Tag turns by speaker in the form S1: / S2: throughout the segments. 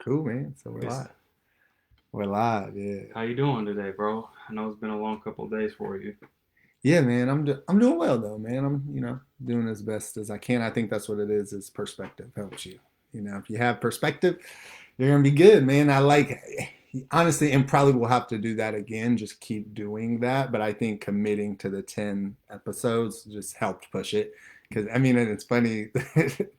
S1: Cool, man. So we're live. We're live, yeah.
S2: How you doing today, bro? I know it's been a long couple of days for you.
S1: Yeah, man. I'm doing well though, man. I'm doing as best as I can. I think that's what it is perspective helps you. If you have perspective, you're gonna be good, man. I like honestly, and probably we'll have to do that again. Just keep doing that. But I think committing to the 10 episodes just helped push it. Because I mean, and it's funny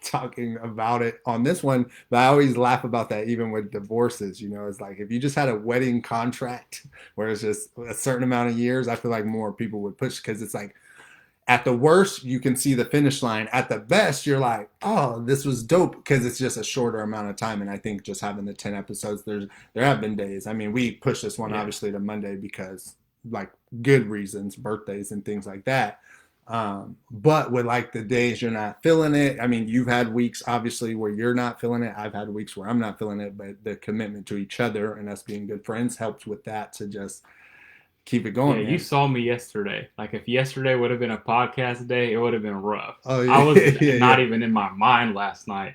S1: talking about it on this one, but I always laugh about that even with divorces. It's like if you just had a wedding contract where it's just a certain amount of years, I feel like more people would push because it's like at the worst, you can see the finish line. At the best, you're like, oh, this was dope because it's just a shorter amount of time. And I think just having the 10 episodes, there have been days. I mean, we pushed this one
S2: Yeah.
S1: obviously to Monday because like good reasons, birthdays and things like that. But with like the days you're not feeling it, I mean, you've had weeks obviously where you're not feeling it. I've had weeks where I'm not feeling it, but the commitment to each other and us being good friends helps with that to just keep it
S2: Yeah,
S1: going,
S2: you
S1: man.
S2: saw me yesterday. Like if yesterday would have been a podcast day, it would have been rough.
S1: Oh
S2: I
S1: yeah,
S2: was
S1: yeah,
S2: not
S1: yeah.
S2: even in my mind last night.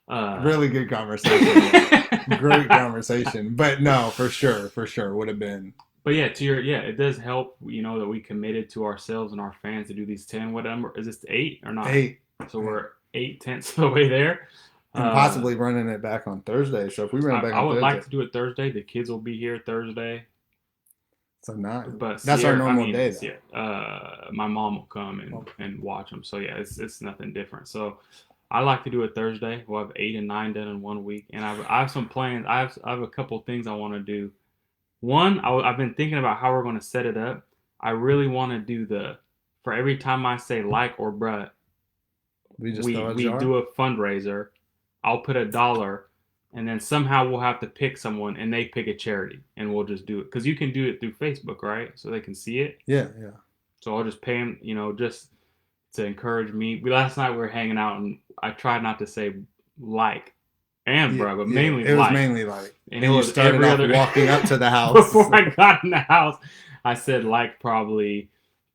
S1: Really good conversation, man. Great conversation. But no, for sure, would have been
S2: But yeah, it does help, that we committed to ourselves and our fans to do these 10. What number is this, 8 or 9?
S1: 8,
S2: So we're 8/10 of the way there.
S1: and
S2: Uh
S1: possibly running it back on Thursday. So if we run it back
S2: I
S1: on
S2: would like
S1: Thursday,
S2: to do it Thursday. The kids will be here Thursday.
S1: so 9.
S2: But
S1: That's our
S2: Sierra, I
S1: normal
S2: mean,
S1: day
S2: it's,
S1: though.
S2: yeah, my mom will come and,
S1: Well,
S2: and watch them. So yeah, it's nothing different. So I like to do it Thursday. We'll have 8 and 9 done in one week, and I have some plans. I have a couple of things I want to do. One, I've been thinking about how we're going to set it up. I really want to do for every time I say like or bruh,
S1: we just throw
S2: we
S1: a
S2: we do
S1: jar.
S2: a fundraiser. I'll put $1, and then somehow we'll have to pick someone, and they pick a charity, and we'll just do it because you can do it through Facebook, right? So they can see it.
S1: Yeah, yeah.
S2: So I'll just pay them, just to encourage me. Last night we were hanging out, and I tried not to say like and
S1: Yeah,
S2: bro, but
S1: yeah.
S2: mainly
S1: It was
S2: like.
S1: mainly like,
S2: And it
S1: and you
S2: was
S1: started
S2: every
S1: off
S2: other
S1: walking up to the house.
S2: before I got in the house. I said like probably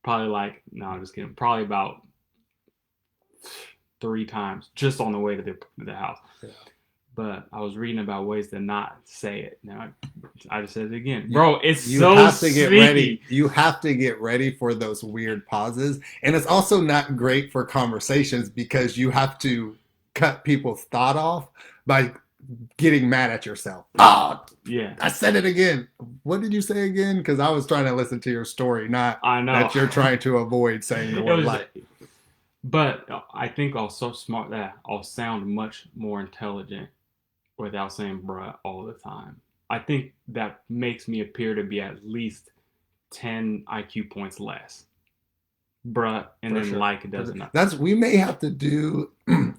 S2: like no, I'm just kidding. Probably about 3 times just on the way to the house.
S1: Yeah.
S2: But I was reading about ways to not say it. Now I just said it again,
S1: You,
S2: bro. It's
S1: you
S2: so
S1: have to get ready.
S2: sneaky.
S1: You have to get ready for those weird pauses. And it's also not great for conversations because you have to cut people's thought off by getting mad at yourself. Oh,
S2: Yeah,
S1: I said it again. What did you say again? Because I was trying to listen to your story, not
S2: I know.
S1: that you're trying to avoid saying the
S2: It
S1: word
S2: was,
S1: like.
S2: but I think I'll so smart that I'll sound much more intelligent without saying bruh all the time. I think that makes me appear to be at least 10 IQ points less. Bruh, and
S1: For
S2: then
S1: sure.
S2: like it does nothing.
S1: That's we may have to do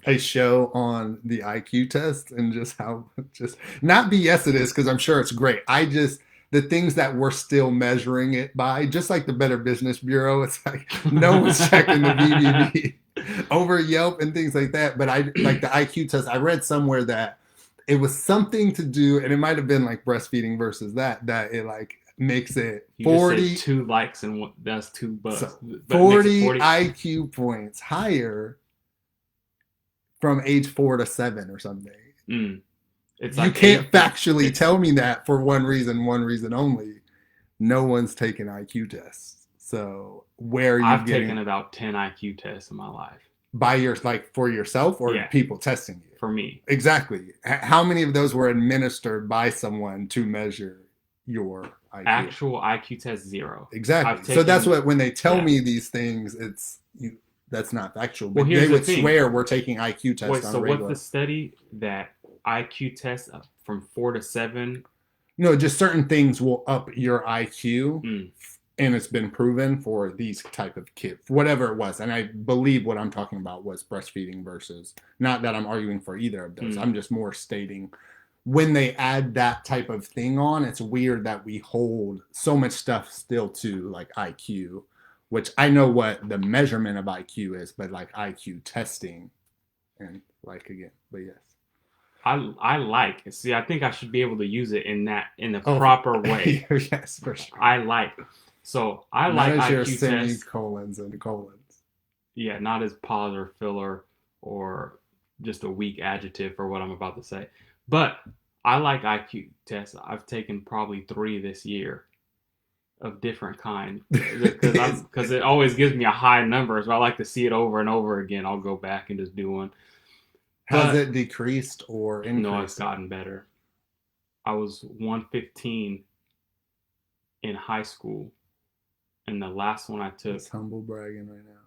S1: a show on the IQ test and just how just not BS it is because I'm sure it's great. I just the things that we're still measuring it by, just like the Better Business Bureau, it's like no one's checking the BBB over Yelp and things like that. But I like the IQ test. I read somewhere that it was something to do, and it might have been like breastfeeding versus that it like makes it
S2: You just said
S1: 40
S2: two likes and that's two bucks.
S1: so
S2: But it makes it
S1: 40
S2: 40.
S1: IQ points higher from age 4 to 7 or something.
S2: Mm, it's
S1: You
S2: like
S1: can't
S2: eight.
S1: factually
S2: It's
S1: tell me that for one reason only. No one's taking IQ tests. So where are you
S2: I've taken
S1: getting
S2: about 10 IQ tests in my life.
S1: by your like for yourself or
S2: Yeah,
S1: people testing you?
S2: for me.
S1: Exactly. How many of those were administered by someone to measure your IQ?
S2: Actual IQ test 0.
S1: Exactly.
S2: I've
S1: So that's
S2: taken
S1: what when they tell
S2: yeah.
S1: me these things, it's you. That's not factual,
S2: Well,
S1: but they
S2: here's the
S1: would
S2: thing.
S1: swear we're taking IQ
S2: Wait,
S1: tests on
S2: so
S1: a
S2: what's the
S1: regular.
S2: study that IQ tests from 4 to 7?
S1: No, just certain things will up your IQ,
S2: Mm,
S1: and it's been proven for these type of kids, whatever it was. And I believe what I'm talking about was breastfeeding versus. Not that I'm arguing for either of those.
S2: mm.
S1: I'm just more stating when they add that type of thing on, it's weird that we hold so much stuff still to like IQ, which I know what the measurement of IQ is, but like IQ testing and like again, but yes.
S2: I like. See, I think I should be able to use it in the
S1: Oh,
S2: proper way.
S1: yes, for sure.
S2: I like. So I
S1: Not
S2: like
S1: as your
S2: IQ tests.
S1: semicolons and colons.
S2: Yeah, not as pause or filler or just a weak adjective for what I'm about to say. But I like IQ tests. I've taken probably 3 this year of different kind because it always gives me a high number, so I like to see it over and over again. I'll go back and just do one.
S1: Has
S2: But
S1: it decreased or
S2: no, it's
S1: increased?
S2: gotten better. I was 115 in high school, and
S1: It's humble bragging right now.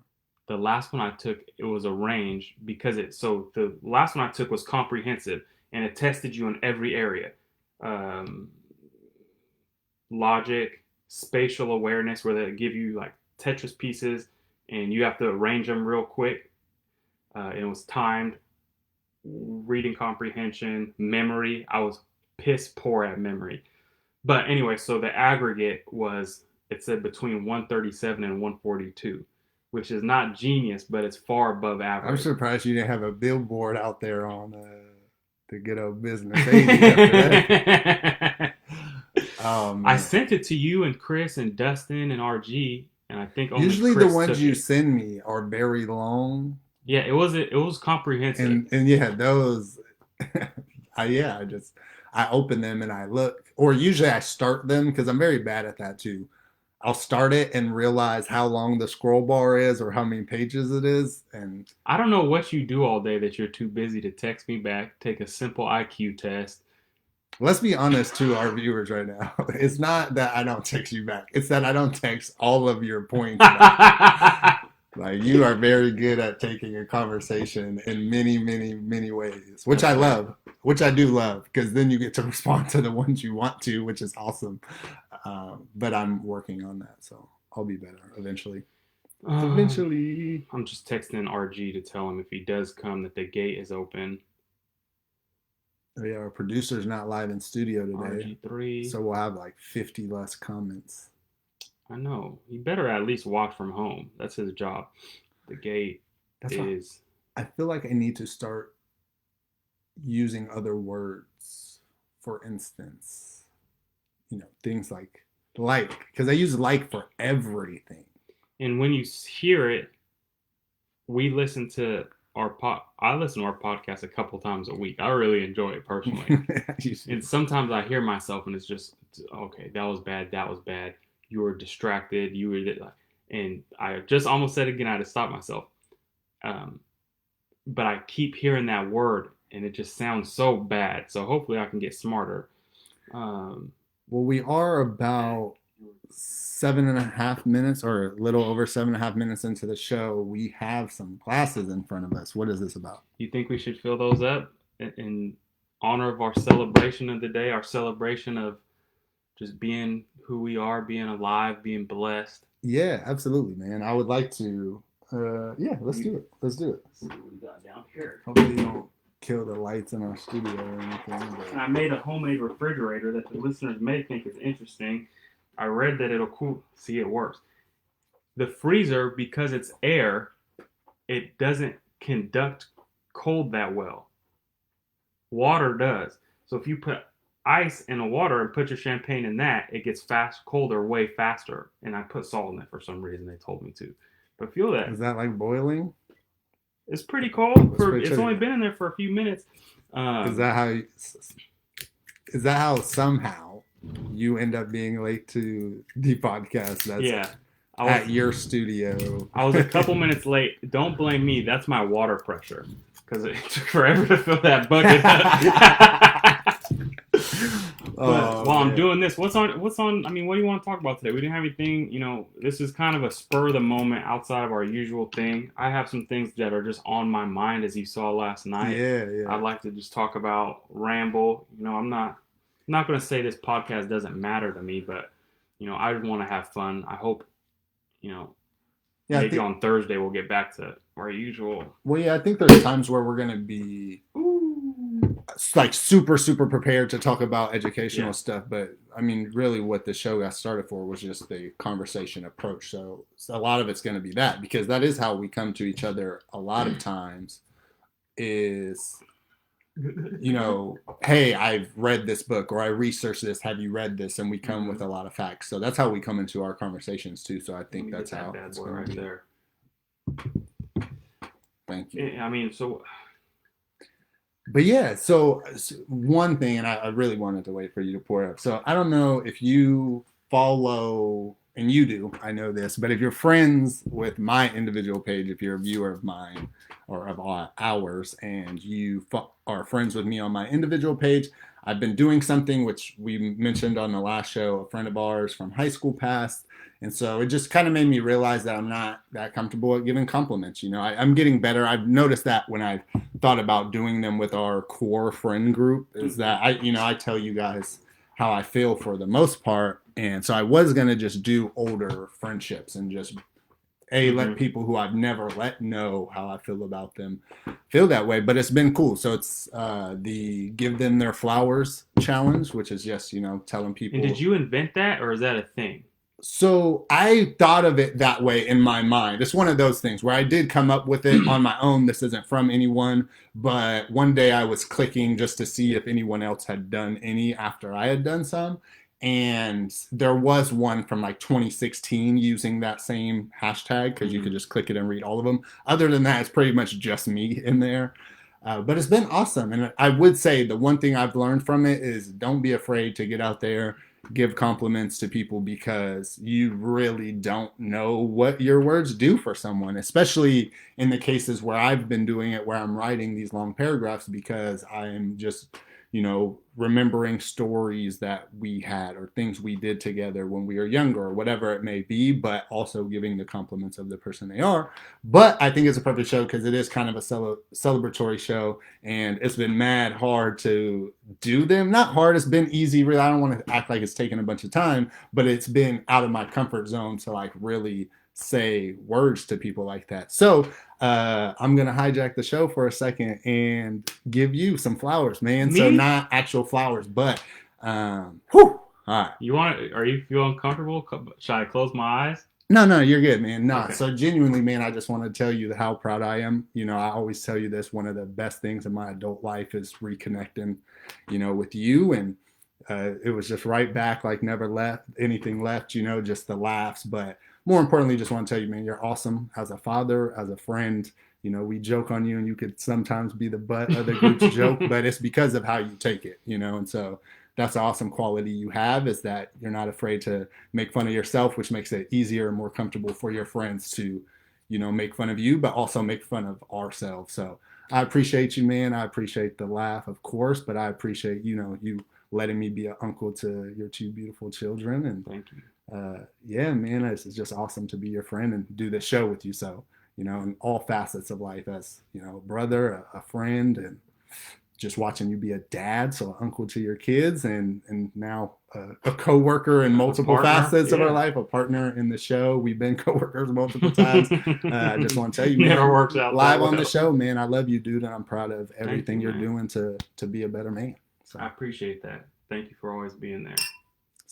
S2: the last one I took, it was a range because the last one I took was comprehensive and it tested you in every area. Um, Logic, spatial awareness, where they give you like Tetris pieces and you have to arrange them real quick. It was timed, reading comprehension, memory. I was piss poor at memory. But anyway, so the aggregate was, it said between 137 and 142, which is not genius, but it's far above
S1: I'm
S2: average.
S1: surprised you didn't have a billboard out there on the good old business 80 after that. Oh
S2: I
S1: man.
S2: sent it to you and Chris and Dustin and RG, and I think only
S1: Usually the
S2: Chris
S1: ones
S2: took
S1: you
S2: it.
S1: send me are very long,
S2: Yeah, it was comprehensive.
S1: and yeah, those. I just I open them and I look, or usually I start them because I'm very bad at that too. I'll start it and realize how long the scroll bar is or how many pages it is, and
S2: I don't know what you do all day that you're too busy to text me back, take a simple IQ test.
S1: let's be honest to our viewers right now. It's not that I don't text you back. It's that I don't text all of your points back. Like you are very good at taking a conversation in many, many, many ways, which I love, which I do love, because then you get to respond to the ones you want to, which is awesome. But I'm working on that, so I'll be better eventually. Eventually.
S2: I'm just texting RG to tell him if he does come that the gate is open.
S1: Oh, yeah, our producer's not live in studio today,
S2: RG3.
S1: so we'll have like 50 less comments.
S2: I know. He better at least watch from home. That's his job. The gate
S1: That's why
S2: is.
S1: I feel like I need to start using other words. For instance, things like, because I use like for everything.
S2: And when you hear it, we listen to I listen to our podcast a couple times a week. I really enjoy it personally. And sometimes I hear myself and it's just, okay, that was bad. That was bad. You were distracted. You were, and I just almost said it again. I had to stop myself. But I keep hearing that word and it just sounds so bad. So hopefully I can get smarter.
S1: Well, we are about 7.5 minutes, or a little over 7.5 minutes into the show. We have some classes in front of us. What is this about?
S2: You think we should fill those up in honor of our celebration of the day, our celebration of just being who we are, being alive, being blessed?
S1: Yeah, absolutely, man. I would like to. Yeah, let's do it. Let's do it.
S2: Let's see what we got down here.
S1: Hopefully, you don't kill the lights in our studio or anything. But...
S2: And I made a homemade refrigerator that the listeners may think is interesting. I read that it'll cool. See, it works. The freezer, because it's air, it doesn't conduct cold that well. Water does. So if you put ice in the water and put your champagne in that, it gets colder way faster. And I put salt in it for some reason. They told me to. But feel that.
S1: Is that like boiling?
S2: It's pretty cold. It's only been in there for a few minutes.
S1: Is that how somehow you end up being late to the podcast? That's at your studio.
S2: I was a couple minutes late. Don't blame me. That's my water pressure because it took forever to fill that bucket But while I'm doing this, what's on? I mean, what do you want to talk about today? We didn't have anything. This is kind of a spur of the moment outside of our usual thing. I have some things that are just on my mind, as you saw last night.
S1: Yeah.
S2: I'd like to just talk about, ramble. I'm not going to say this podcast doesn't matter to me, but I want to have fun. I hope, maybe on Thursday we'll get back to our usual.
S1: Well, yeah, I think there's times where we're going to be like super, super prepared to talk about educational stuff. But I mean, really what the show got started for was just the conversation approach. So a lot of it's going to be that, because that is how we come to each other a lot of times is, hey, I've read this book, or I researched this. Have you read this? And we come with a lot of facts. So that's how we come into our conversations too. So I think that's how
S2: it's going to be. There.
S1: Thank you.
S2: I mean, so
S1: but yeah, so one thing, and I really wanted to wait for you to pour up. So I don't know if you follow, and you do, I know this, but if you're friends with my individual page, if you're a viewer of mine or of ours, and you are friends with me on my individual page, I've been doing something which we mentioned on the last show. A friend of ours from high school passed, and so it just kind of made me realize that I'm not that comfortable at giving compliments. I'm getting better. I've noticed that when I've thought about doing them with our core friend group, is
S2: Mm-hmm.
S1: that I tell you guys how I feel for the most part. And so I was gonna just do older friendships and just let
S2: Mm-hmm.
S1: people who I've never let know how I feel about them feel that way. But it's been cool. So it's the give them their flowers challenge, which is just telling
S2: And did
S1: people.
S2: you invent that, or is that a thing?
S1: So I thought of it that way in my mind. It's one of those things where I did come up with it on my own. This isn't from anyone, but one day I was clicking just to see if anyone else had done any after I had done some. And there was one from like 2016 using that same hashtag because you
S2: Mm-hmm.
S1: could just click it and read all of them. Other than that, it's pretty much just me in there. But it's been awesome. And I would say the one thing I've learned from it is don't be afraid to get out there, give compliments to people, because you really don't know what your words do for someone, especially in the cases where I've been doing it, where I'm writing these long paragraphs because I'm just, remembering stories that we had or things we did together when we were younger or whatever it may be, but also giving the compliments of the person they are. But I think it's a perfect show because it is kind of a celebratory show, and it's been mad hard to do them. Not hard, it's been easy. Really, I don't want to act like it's taken a bunch of time, but it's been out of my comfort zone to like really say words to people like that. So I'm gonna hijack the show for a second and give you some flowers, man. So
S2: Me?
S1: not actual flowers, but whew, all right.
S2: You want to? Are you feel uncomfortable? Should I close my eyes?
S1: No, no, you're good, man. Nah,
S2: Okay.
S1: so genuinely, man, I just want to tell you how proud I am. I always tell you this. One of the best things in my adult life is reconnecting, with you. And it was just right back, like never left anything left, just the laughs. But more importantly, just want to tell you, man, you're awesome as a father, as a friend. We joke on you and you could sometimes be the butt of the group's joke, but it's because of how you take it, and so that's an awesome quality you have, is that you're not afraid to make fun of yourself, which makes it easier and more comfortable for your friends to, make fun of you, but also make fun of ourselves. So I appreciate you, man. I appreciate the laugh, of course, but I appreciate, you letting me be an uncle to your two beautiful children. And
S2: Thank you.
S1: yeah, man, it's just awesome to be your friend and do this show with you. So, in all facets of life, as, a brother, a friend, and just watching you be a dad, so an uncle to your kids, and now a coworker in
S2: A
S1: multiple
S2: partner?
S1: facets of our
S2: Yeah.
S1: life, a partner in the show. We've been coworkers multiple times. I just want to tell you,
S2: Never
S1: man,
S2: works out that
S1: live on the
S2: well.
S1: show, man. I love you, dude, and I'm proud of
S2: Thank you,
S1: everything you're
S2: man.
S1: doing to be a better man.
S2: I
S1: So,
S2: appreciate that. Thank you for always being there.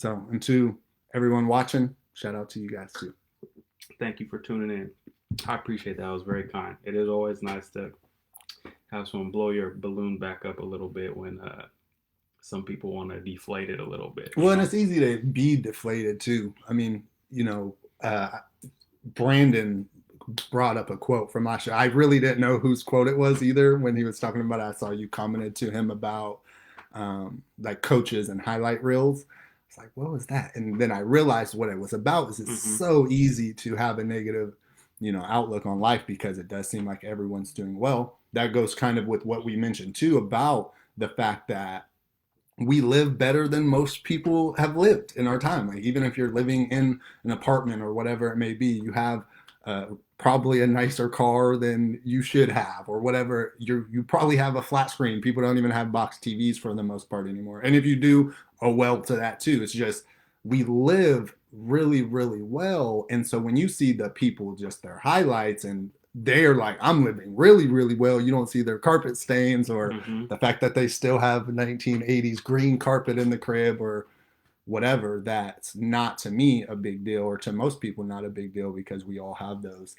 S1: and to everyone watching, shout out to you guys too.
S2: Thank you for tuning in. I appreciate that. It was very kind. It is always nice to have someone blow your balloon back up a little bit when some people want to deflate it a little bit, you
S1: Well, and
S2: know?
S1: it's easy to be deflated too. I mean, Brandon brought up a quote from my show. I really didn't know whose quote it was either when he was talking about it. I saw you commented to him about like coaches and highlight reels. It's like, what was that? And then I realized what it was about. Is it's
S2: Mm-hmm.
S1: so easy to have a negative, outlook on life because it does seem like everyone's doing well. That goes kind of with what we mentioned too about the fact that we live better than most people have lived in our time. Like, even if you're living in an apartment or whatever it may be, you have probably a nicer car than you should have, or whatever. You probably have a flat screen. People don't even have box TVs for the most part anymore. And if you do, oh well to that too. It's just we live really, really well. And so when you see the people, just their highlights, and they're like, I'm living really, really well. You don't see their carpet stains, or
S2: Mm-hmm.
S1: the fact that they still have 1980s green carpet in the crib or whatever. That's not, to me, a big deal, or to most people not a big deal, because we all have those.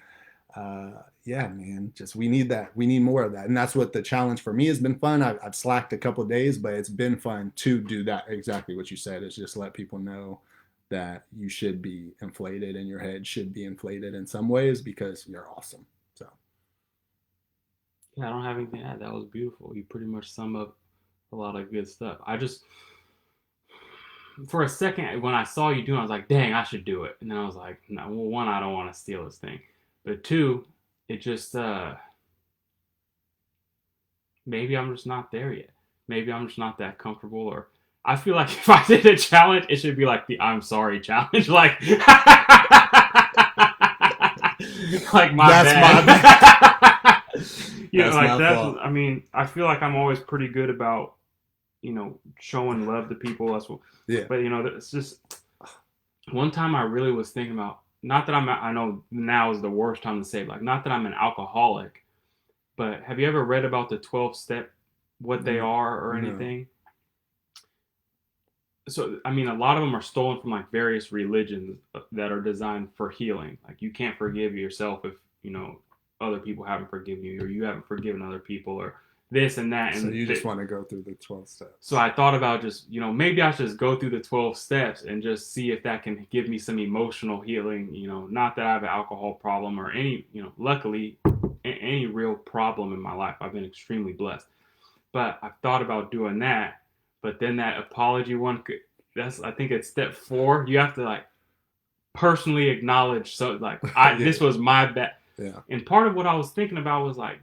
S1: Yeah, man, just we need that. We need more of that. And that's what the challenge for me has been. Fun. I've slacked a couple of days, but it's been fun to do that. Exactly what you said, is just let people know that you should be inflated, and your head should be inflated in some ways, because you're awesome. So
S2: Yeah, I don't have anything to add. That was beautiful. You pretty much sum up a lot of good stuff. I just, for a second, when I saw you doing it, I was like, dang, I should do it. And then I was like, no, well, one, I don't want to steal this thing. But two, it just, maybe I'm just not there yet. Maybe I'm just not that comfortable. Or I feel like if I did a challenge, it should be like the I'm sorry challenge. Like, like my
S1: That's my bad.
S2: bad.
S1: That's
S2: Like
S1: my
S2: that's,
S1: fault.
S2: I mean, I feel like I'm always pretty good about, showing love to people. That's what,
S1: Yeah.
S2: but it's just one time I really was thinking about, not that I know now is the worst time to say it, like, not that I'm an alcoholic, but have you ever read about the 12 step, what they are or
S1: No.
S2: anything? So, I mean, a lot of them are stolen from like various religions that are designed for healing. Like, you can't forgive yourself if, other people haven't forgiven you, or you haven't forgiven other people, or this and that.
S1: So
S2: And
S1: you just want to go through the 12
S2: so
S1: steps.
S2: I thought about just, maybe I should just go through the 12 steps and just see if that can give me some emotional healing. Not that I have an alcohol problem or any, luckily, any real problem in my life. I've been extremely blessed. But I've thought about doing that. But then that apology one, I think it's step 4. You have to like personally acknowledge, so like,
S1: Yeah.
S2: this was my bad.
S1: Yeah.
S2: And part of what I was thinking about was like,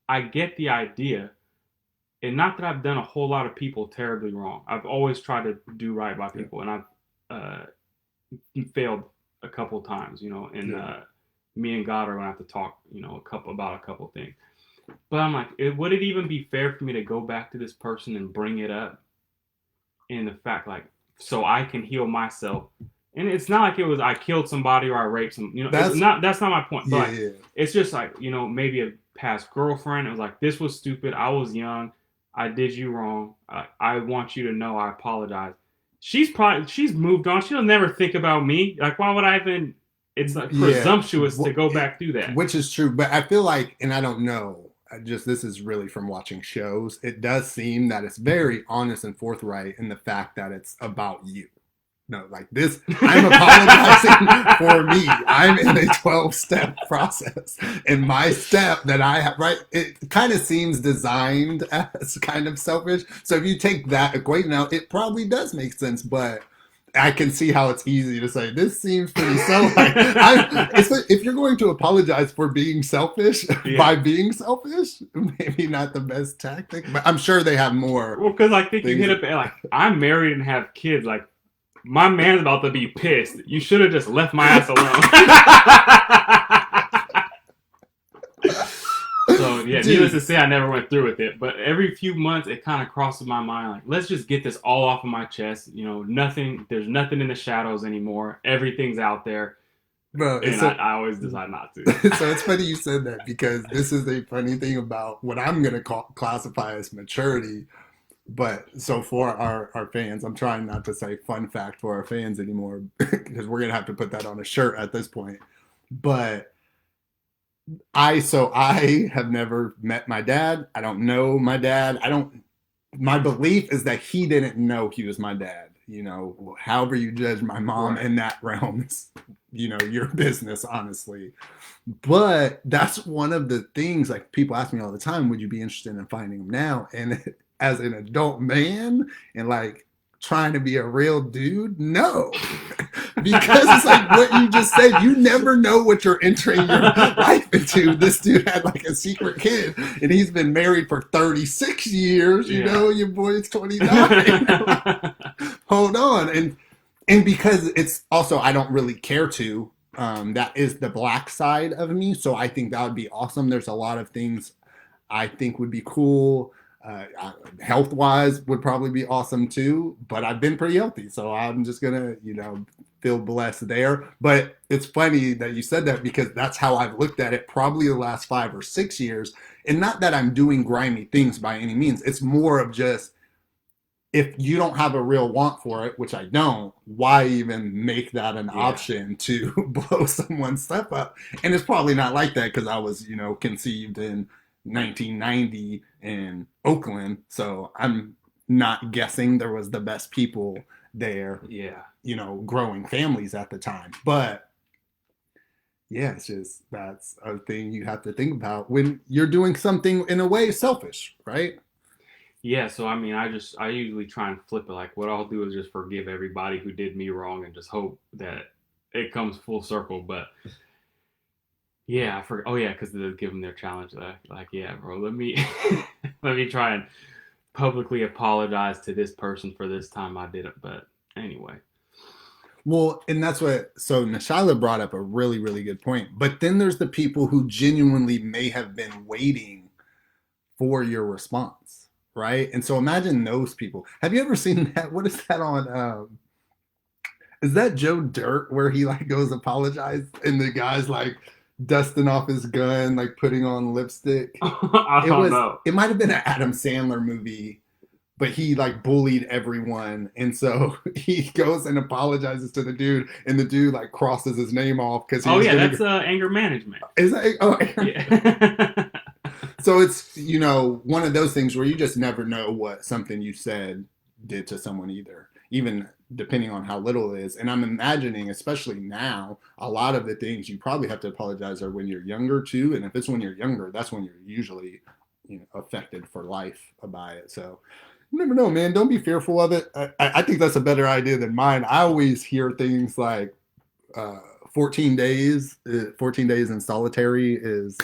S2: I get the idea, and not that I've done a whole lot of people terribly wrong. I've always tried to do right by
S1: Yeah.
S2: people, and I've failed a couple times, and
S1: Yeah.
S2: me and God are gonna have to talk, about a couple things. But I'm like, would it even be fair for me to go back to this person and bring it up in the fact, like, so I can heal myself? And it's not like it was I killed somebody or I raped some, it's
S1: That's
S2: not, that's not my point. But
S1: yeah,
S2: like,
S1: yeah.
S2: it's just like, maybe a past girlfriend. It was like, this was stupid. I was young. I did you wrong. I want you to know I apologize. She's moved on. She'll never think about me. Like, why would I even? It's like
S1: Yeah.
S2: presumptuous to go back through that.
S1: Which is true, but I feel like, and I don't know, this is really from watching shows. It does seem that it's very honest and forthright in the fact that it's about you. No, like this, I'm apologizing for me. I'm in a 12-step process. And my step that I have, right, it kind of seems designed as kind of selfish. So if you take that equation out, it probably does make sense. But I can see how it's easy to say this seems pretty selfish. If you're going to apologize for being selfish by
S2: Yeah.
S1: being selfish, maybe not the best tactic. But I'm sure they have more
S2: Well, because I think you
S1: things.
S2: hit up like, I'm married and have kids. Like, my man's about to be pissed. You should have just left my ass alone. So yeah, needless
S1: Dude,
S2: to say, I never went through with it. But every few months, it kind of crosses my mind, like, let's just get this all off of my chest. Nothing. There's nothing in the shadows anymore. Everything's out there,
S1: bro,
S2: and
S1: it's so
S2: I always decide not to.
S1: so it's funny you said that because this is a funny thing about what I'm going to classify as maturity. But so for our fans, I'm trying not to say fun fact for our fans anymore because we're going to have to put that on a shirt at this point. But I have never met my dad. I don't know my dad. I don't My belief is that he didn't know he was my dad. However you judge my mom
S2: Right.
S1: in that realm is, your business, honestly. But that's one of the things, like, people ask me all the time, would you be interested in finding him now? And as an adult man and like trying to be a real dude, no. Because it's like what you just said, you never know what you're entering your life into. This dude had like a secret kid and he's been married for 36 years.
S2: Yeah.
S1: Your boy's 29. Hold on. And because it's also, I don't really care to, that is the black side of me. So I think that would be awesome. There's a lot of things I think would be cool. Health wise would probably be awesome too, but I've been pretty healthy. So I'm just going to, feel blessed there. But it's funny that you said that because that's how I've looked at it probably the last 5 or 6 years. And not that I'm doing grimy things by any means. It's more of just, if you don't have a real want for it, which I don't, why even make that an
S2: Yeah.
S1: option to blow someone's stuff up? And it's probably not like that because I was, conceived in 1990 in Oakland. So I'm not guessing there was the best people there,
S2: Yeah.
S1: growing families at the time. But Yeah, it's just that's a thing you have to think about when you're doing something in a way selfish, right?
S2: Yeah, so I mean, I usually try and flip it. Like, what I'll do is just forgive everybody who did me wrong and just hope that it comes full circle. But yeah, I forgot. Oh yeah, because they give them their challenge. Like, yeah, bro, let me let me try and publicly apologize to this person for this time I did it. But anyway,
S1: Well, and that's what, so Nashala brought up a really, really good point. But then there's the people who genuinely may have been waiting for your response, right? And so imagine those people. Have you ever seen that? What is that on? Is that Joe Dirt where he like goes apologize and the guy's like dusting off his gun, like putting on lipstick?
S2: I
S1: It
S2: don't
S1: was,
S2: know.
S1: it might have been an Adam Sandler movie, but he like bullied everyone. And so he goes and apologizes to the dude, and the dude like crosses his name off because he
S2: Oh
S1: was
S2: yeah,
S1: gonna
S2: that's
S1: go,
S2: anger management.
S1: is that, oh,
S2: Yeah.
S1: so it's, one of those things where you just never know what something you said did to someone either, even depending on how little it is. And I'm imagining, especially now, a lot of the things you probably have to apologize are when you're younger too. And if it's when you're younger, that's when you're usually, affected for life by it. So you never know, man. Don't be fearful of it. I think that's a better idea than mine. I always hear things like, uh, 14 days, 14 days in solitary is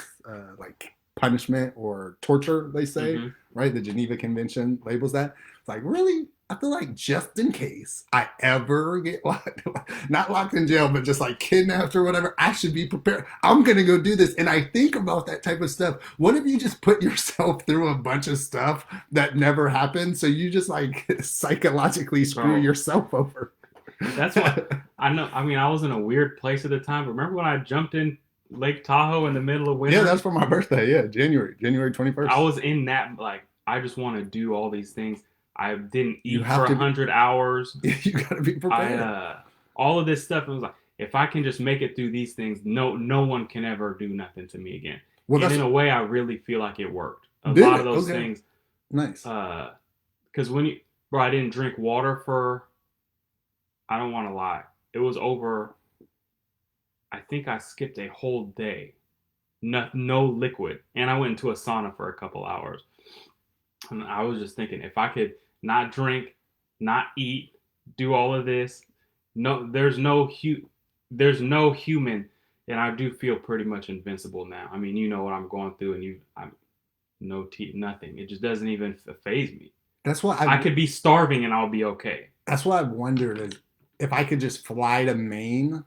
S1: like punishment or torture, they say,
S2: hmm
S1: right? The Geneva Convention labels that. It's like, really? I feel like just in case I ever get locked, not locked in jail, but just like kidnapped or whatever, I should be prepared. I'm going to go do this. And I think about that type of stuff. What if you just put yourself through a bunch of stuff that never happened? So you just like psychologically screw
S2: Bro,
S1: yourself over.
S2: that's what I know. I mean, I was in a weird place at the time. But remember when I jumped in Lake Tahoe in the middle of
S1: Yeah,
S2: winter?
S1: that's for my birthday. Yeah, January
S2: I
S1: 21st.
S2: was in that like I just want to do all these things. I didn't
S1: You
S2: eat for
S1: have
S2: a
S1: to be,
S2: hundred hours.
S1: you got to be
S2: I
S1: prepared.
S2: all of this stuff. And I was like, if I can just make it through these things, no one can ever do nothing to me again.
S1: Well,
S2: And
S1: that's
S2: in a way, I really feel like it worked. A
S1: did
S2: lot of
S1: it.
S2: those
S1: Okay,
S2: things,
S1: nice.
S2: because when you, bro, I didn't drink water for. I don't want to lie. It was over. I think I skipped a whole day. No liquid, and I went into a sauna for a couple hours. And I was just thinking, if I could not drink, not eat, do all of this, no, there's no human, and I do feel pretty much invincible now. I mean, you know what I'm going through, and I'm no tea, nothing. It just doesn't even phase me.
S1: That's what
S2: I
S1: I.
S2: could be starving and I'll be okay.
S1: That's what I've wondered is if I could just fly to Maine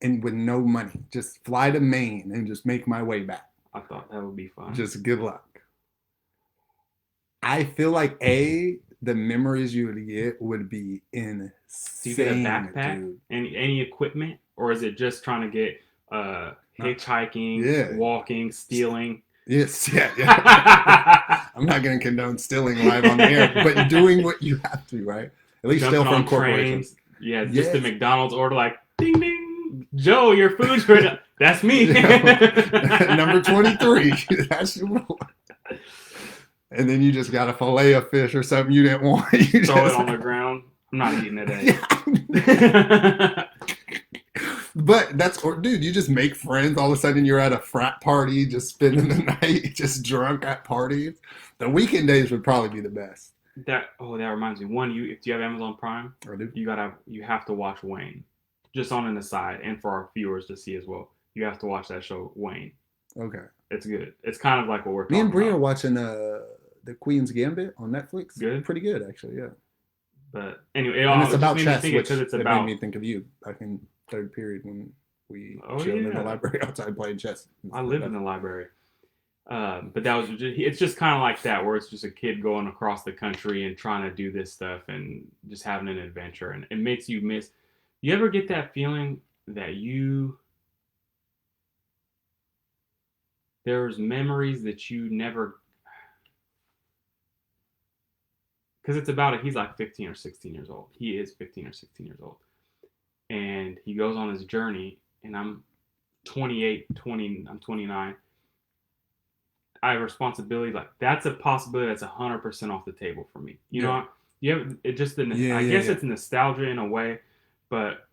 S1: and with no money, just fly to Maine and just make my way back.
S2: I thought that would be fun.
S1: Just good luck. I feel like the memories you would get would be
S2: Do you get a
S1: insane,
S2: backpack?
S1: dude.
S2: Any equipment, or is it just trying to get
S1: Not,
S2: hitchhiking,
S1: yeah.
S2: walking, stealing?
S1: Yes, yeah, yeah. I'm not going to condone stealing live on the air, but doing what you have to, right? At least steal
S2: Jumping
S1: from
S2: on
S1: corporations.
S2: trains. Yeah, just the
S1: Yes.
S2: McDonald's order, like ding ding, Joe, your food's ready. That's me.
S1: Number 23. That's your, and then you just got a fillet of fish or something you didn't want. You
S2: Throw it
S1: just,
S2: on the ground. I'm not eating today.
S1: yeah. But that's, or dude, you just make friends. All of a sudden you're at a frat party, just spending the night, just drunk at parties. The weekend days would probably be the best.
S2: That reminds me. One, you if you have Amazon Prime,
S1: I do.
S2: you have to watch Wayne. Just on an aside, and for our viewers to see as well, you have to watch that show Wayne.
S1: Okay.
S2: It's good. It's kind of like what we're
S1: Me and
S2: talking
S1: Brie are
S2: about.
S1: watching the Queen's Gambit on Netflix.
S2: Good,
S1: Pretty good, actually. Yeah.
S2: but anyway,
S1: And it's
S2: it just
S1: about
S2: made me
S1: chess,
S2: think it
S1: which
S2: because it's
S1: it made
S2: about.
S1: me think of you back in third period when we
S2: Oh
S1: chilled in the
S2: yeah,
S1: library outside playing chess.
S2: I lived in the library. But that was it's just kind of like that where it's just a kid going across the country and trying to do this stuff and just having an adventure, and it makes you miss. You ever get that feeling that there's memories that you never, because it's about it. He's like 15 or 16 years old. He is 15 or 16 years old, and he goes on his journey, and I'm 28, 20. I'm 29. I have responsibility. Like that's a possibility that's 100% off the table for me. You
S1: Yeah.
S2: know, you have it just the.
S1: Yeah,
S2: I
S1: yeah,
S2: guess
S1: yeah.
S2: it's nostalgia in a way, but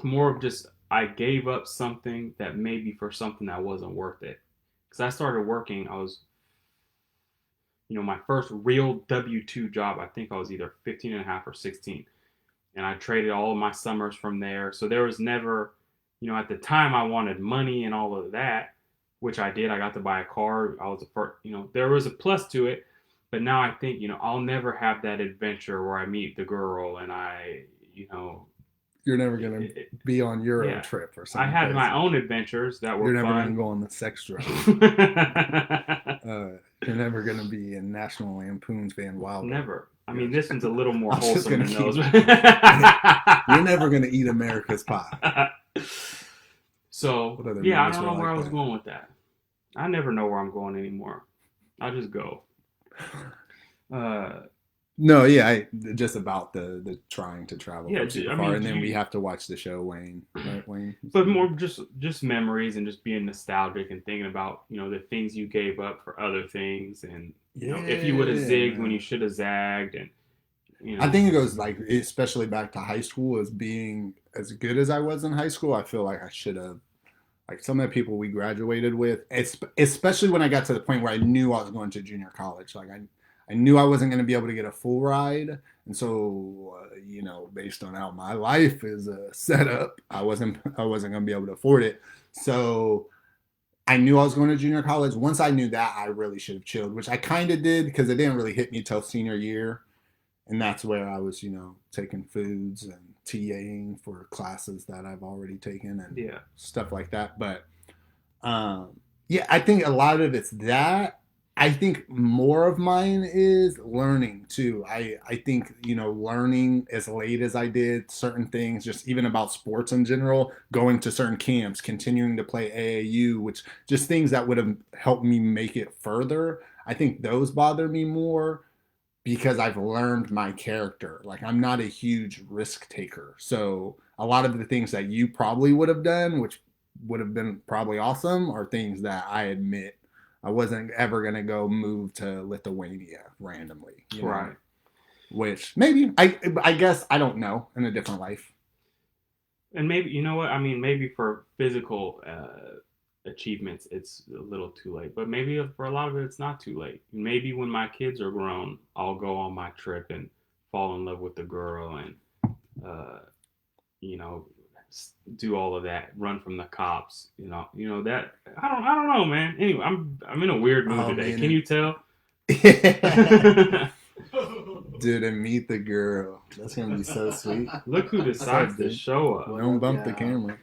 S2: more of just I gave up something that maybe for something that wasn't worth it. Because I started working, I was, my first real W-2 job, I think I was either 15 and a half or 16. And I traded all of my summers from there. So there was never, at the time I wanted money and all of that, which I did. I got to buy a car. I was a first, there was a plus to it. But now I think, I'll never have that adventure where I meet the girl and
S1: You're never gonna be on Euro
S2: yeah.
S1: trip or
S2: I
S1: something
S2: had
S1: crazy.
S2: my own adventures that were
S1: You're never gonna
S2: fun.
S1: go on the sex drive. You're never gonna be in National Lampoon's Van Wilder.
S2: Never. I mean, this one's a little more wholesome than those.
S1: You're never gonna eat America's pie.
S2: So yeah, I don't know where I was going with that. I never know where I'm going anymore. I just go.
S1: No, yeah, just about the trying to travel
S2: Yeah,
S1: too far, and then we have to watch the show, Wayne, right, Wayne?
S2: But more just memories and just being nostalgic and thinking about the things you gave up for other things, and if you would have zigged when you should have zagged, and
S1: I think it goes like especially back to high school as being as good as I was in high school. I feel like I should have. Like some of the people we graduated with, especially when I got to the point where I knew I was going to junior college. Like I knew I wasn't going to be able to get a full ride. And so, based on how my life is set up, I wasn't going to be able to afford it. So I knew I was going to junior college. Once I knew that, I really should have chilled, which I kind of did because it didn't really hit me till senior year. And that's where I was, taking foods and TAing for classes that I've already taken and stuff like that. But yeah, I think a lot of it's that. I think more of mine is learning too. I think, learning as late as I did certain things, just even about sports in general, going to certain camps, continuing to play AAU, which just things that would have helped me make it further. I think those bother me more because I've learned my character. Like I'm not a huge risk taker. So a lot of the things that you probably would have done, which would have been probably awesome, are things that I admit I wasn't ever gonna go move to Lithuania randomly.
S2: Right.
S1: Which maybe I guess I don't know in a different life.
S2: And maybe what? I mean, maybe for physical achievements, it's a little too late. But maybe for a lot of it, it's not too late. Maybe when my kids are grown, I'll go on my trip and fall in love with the girl and, do all of that, run from the cops. That I don't know, man. Anyway, I'm in a weird mood today. Man. Can you tell?
S1: Dude, and meet the girl. That's gonna be so sweet.
S2: Look who decides to show up.
S1: Don't bump the camera.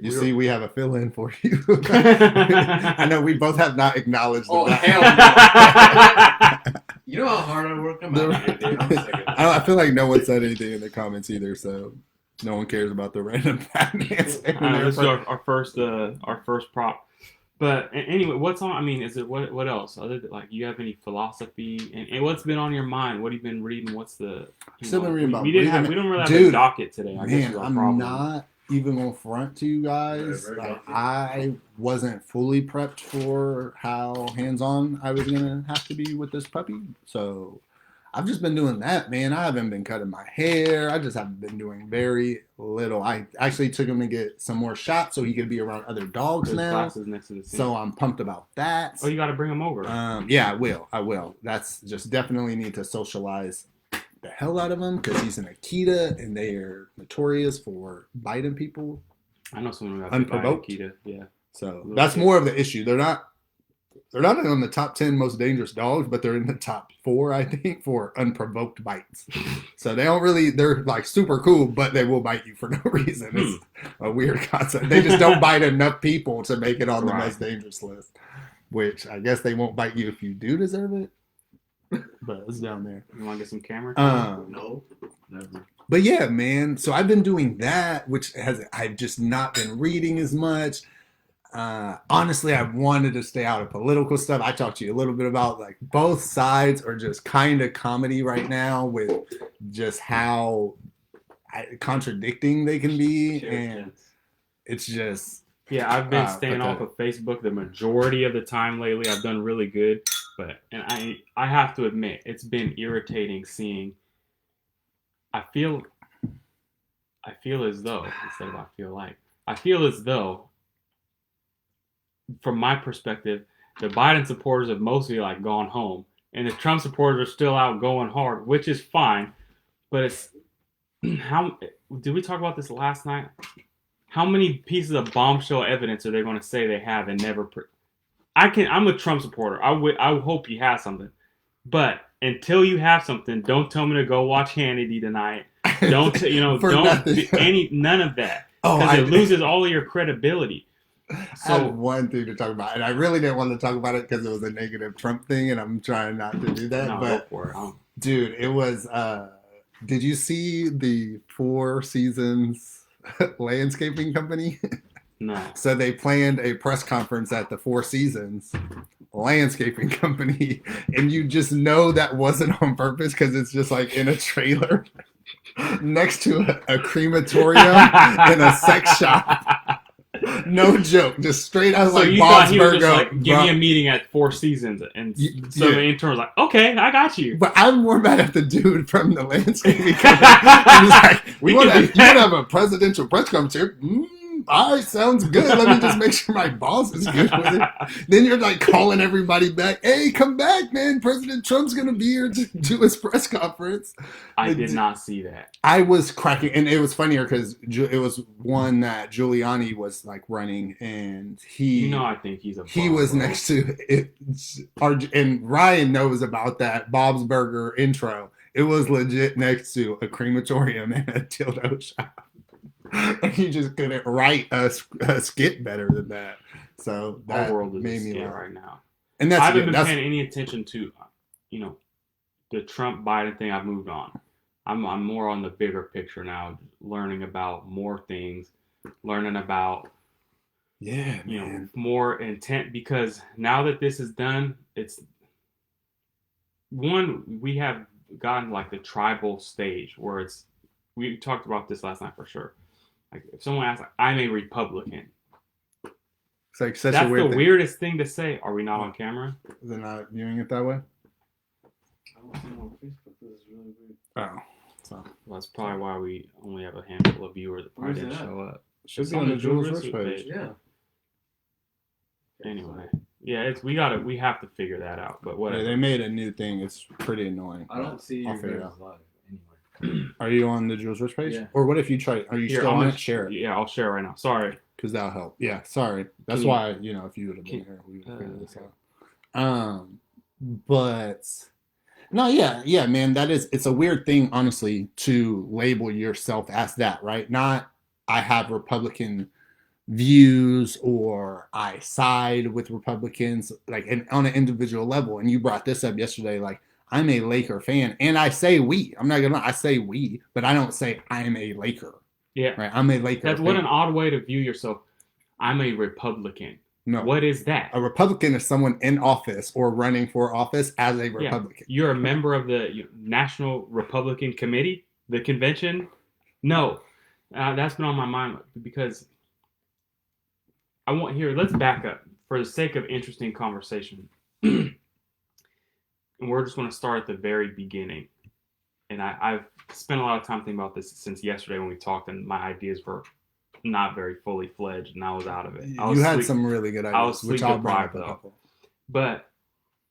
S1: You see, we have a fill-in for you. I know we both have not acknowledged
S3: that. Oh, hell no. You know how hard I work on my dude.
S1: I feel like no one said anything in the comments either, so no one cares about the random Batman.
S2: This is our first prop. But anyway, what's on? I mean, is it what else? Other than you have any philosophy and what's been on your mind? What have you been reading? What's the?
S1: Still been reading about.
S2: We don't really have a docket today. I guess
S1: I'm not even gonna front to you guys. I wasn't fully prepped for how hands-on I was gonna have to be with this puppy, so I've just been doing that, man. I haven't been cutting my hair. I just haven't been doing very little. I actually took him to get some more shots so he could be around other dogs now. So I'm pumped about that.
S2: Oh, you got to bring him over.
S1: Yeah, I will. That's just definitely need to socialize the hell out of him because he's an Akita and they are notorious for biting people.
S2: I know someone who got
S1: unprovoked.
S2: Akita. Yeah.
S1: So that's more of the issue. They're not on the top 10 most dangerous dogs, but they're in the top 4, I think, for unprovoked bites. So they're like super cool, but they will bite you for no reason. It's a weird concept. They just don't bite enough people to make it on the most dangerous list, which I guess they won't bite you if you do deserve it. But it's down there.
S2: You want to get some camera?
S3: No, never.
S1: But yeah, man. So I've been doing that, I've just not been reading as much. Honestly, I wanted to stay out of political stuff. I talked to you a little bit about both sides are just kind of comedy right now with just how contradicting they can be. And it's just...
S2: Yeah, I've been staying off of Facebook the majority of the time lately. I've done really good. And I have to admit, it's been irritating seeing... I feel as though, instead of I feel like, I feel as though, from my perspective, the Biden supporters have mostly like gone home, and the Trump supporters are still out going hard, which is fine. But it's how did we talk about this last night? How many pieces of bombshell evidence are they going to say they have and never? I'm a Trump supporter. I hope he has something, but until you have something, don't tell me to go watch Hannity tonight. Don't none of that because it loses all of your credibility.
S1: So, I had one thing to talk about, and I really didn't want to talk about it because it was a negative Trump thing, and I'm trying not to do that.
S2: No,
S1: but
S2: go for it.
S1: Dude, it was. Did you see the Four Seasons landscaping company?
S2: No.
S1: So they planned a press conference at the Four Seasons landscaping company, and you just know that wasn't on purpose because it's just like in a trailer next to a crematorium and a sex shop. No joke, just straight out
S2: so
S1: like
S2: you
S1: Bob's
S2: thought he was
S1: Burger.
S2: Just like, give me a meeting at Four Seasons, and so the intern was like, "Okay, I got you."
S1: But I'm more mad at the dude from the landscaping company. He was like, "You want to have a presidential press conference here?" All right, sounds good. Let me just make sure my boss is good with it. Then you're like calling everybody back. Hey, come back, man. President Trump's going to be here to do his press conference.
S2: I did not see that.
S1: I was cracking. And it was funnier because it was one that Giuliani was like running. And he,
S2: I think he's a
S1: he was next to it. And Ryan knows about that Bob's Burger intro. It was legit next to a crematorium and a dildo shop. And he just couldn't write a skit better than that. So that
S2: world is
S1: made me
S2: laugh
S1: laugh
S2: right now.
S1: And
S2: I haven't been paying any attention to, the Trump Biden thing. I've moved on. I'm more on the bigger picture now, learning about more things, learning about more intent, because now that this is done, it's we have gotten like the tribal stage where we talked about this last night for sure. Like if someone asks, like, I'm a Republican.
S1: It's like such
S2: that's
S1: a weird
S2: the
S1: thing.
S2: Weirdest thing to say. Are we not on camera?
S1: They're not viewing it that way?
S3: I don't see it on Facebook. This is really weird.
S1: Oh. So
S2: that's probably why we only have a handful of viewers that probably didn't show up.
S1: Should be on the Jules&Rich page.
S3: Yeah.
S2: Anyway. Yeah, we have to figure that out. But whatever.
S1: Yeah, they made a new thing. It's pretty annoying.
S3: I don't see your guys live.
S1: Are you on the Jules&Rich page?
S3: Yeah.
S1: Or what if you try? Are you still on it? Share it.
S2: Yeah, I'll share it right now. Sorry.
S1: Because that'll help. Yeah, sorry. That's why, if you would have been here, we would have figured this out. But no, yeah, man, it's a weird thing, honestly, to label yourself as that, right? Not I have Republican views or I side with Republicans, like on an individual level. And you brought this up yesterday, like, I'm a Laker fan, and I say we. I'm not gonna lie, I say we, but I don't say I'm a Laker.
S2: Yeah,
S1: right. I'm a Laker.
S2: That's what an odd way to view yourself. I'm a Republican.
S1: No,
S2: what is that?
S1: A Republican is someone in office or running for office as a Republican.
S2: You're a member of the National Republican Committee, the convention. No, that's been on my mind because let's back up for the sake of interesting conversation. And we're just going to start at the very beginning. And I've spent a lot of time thinking about this since yesterday when we talked, and my ideas were not very fully fledged, and I was out of it.
S1: You had some really good ideas.
S2: I was
S1: sleep
S2: deprived, though. But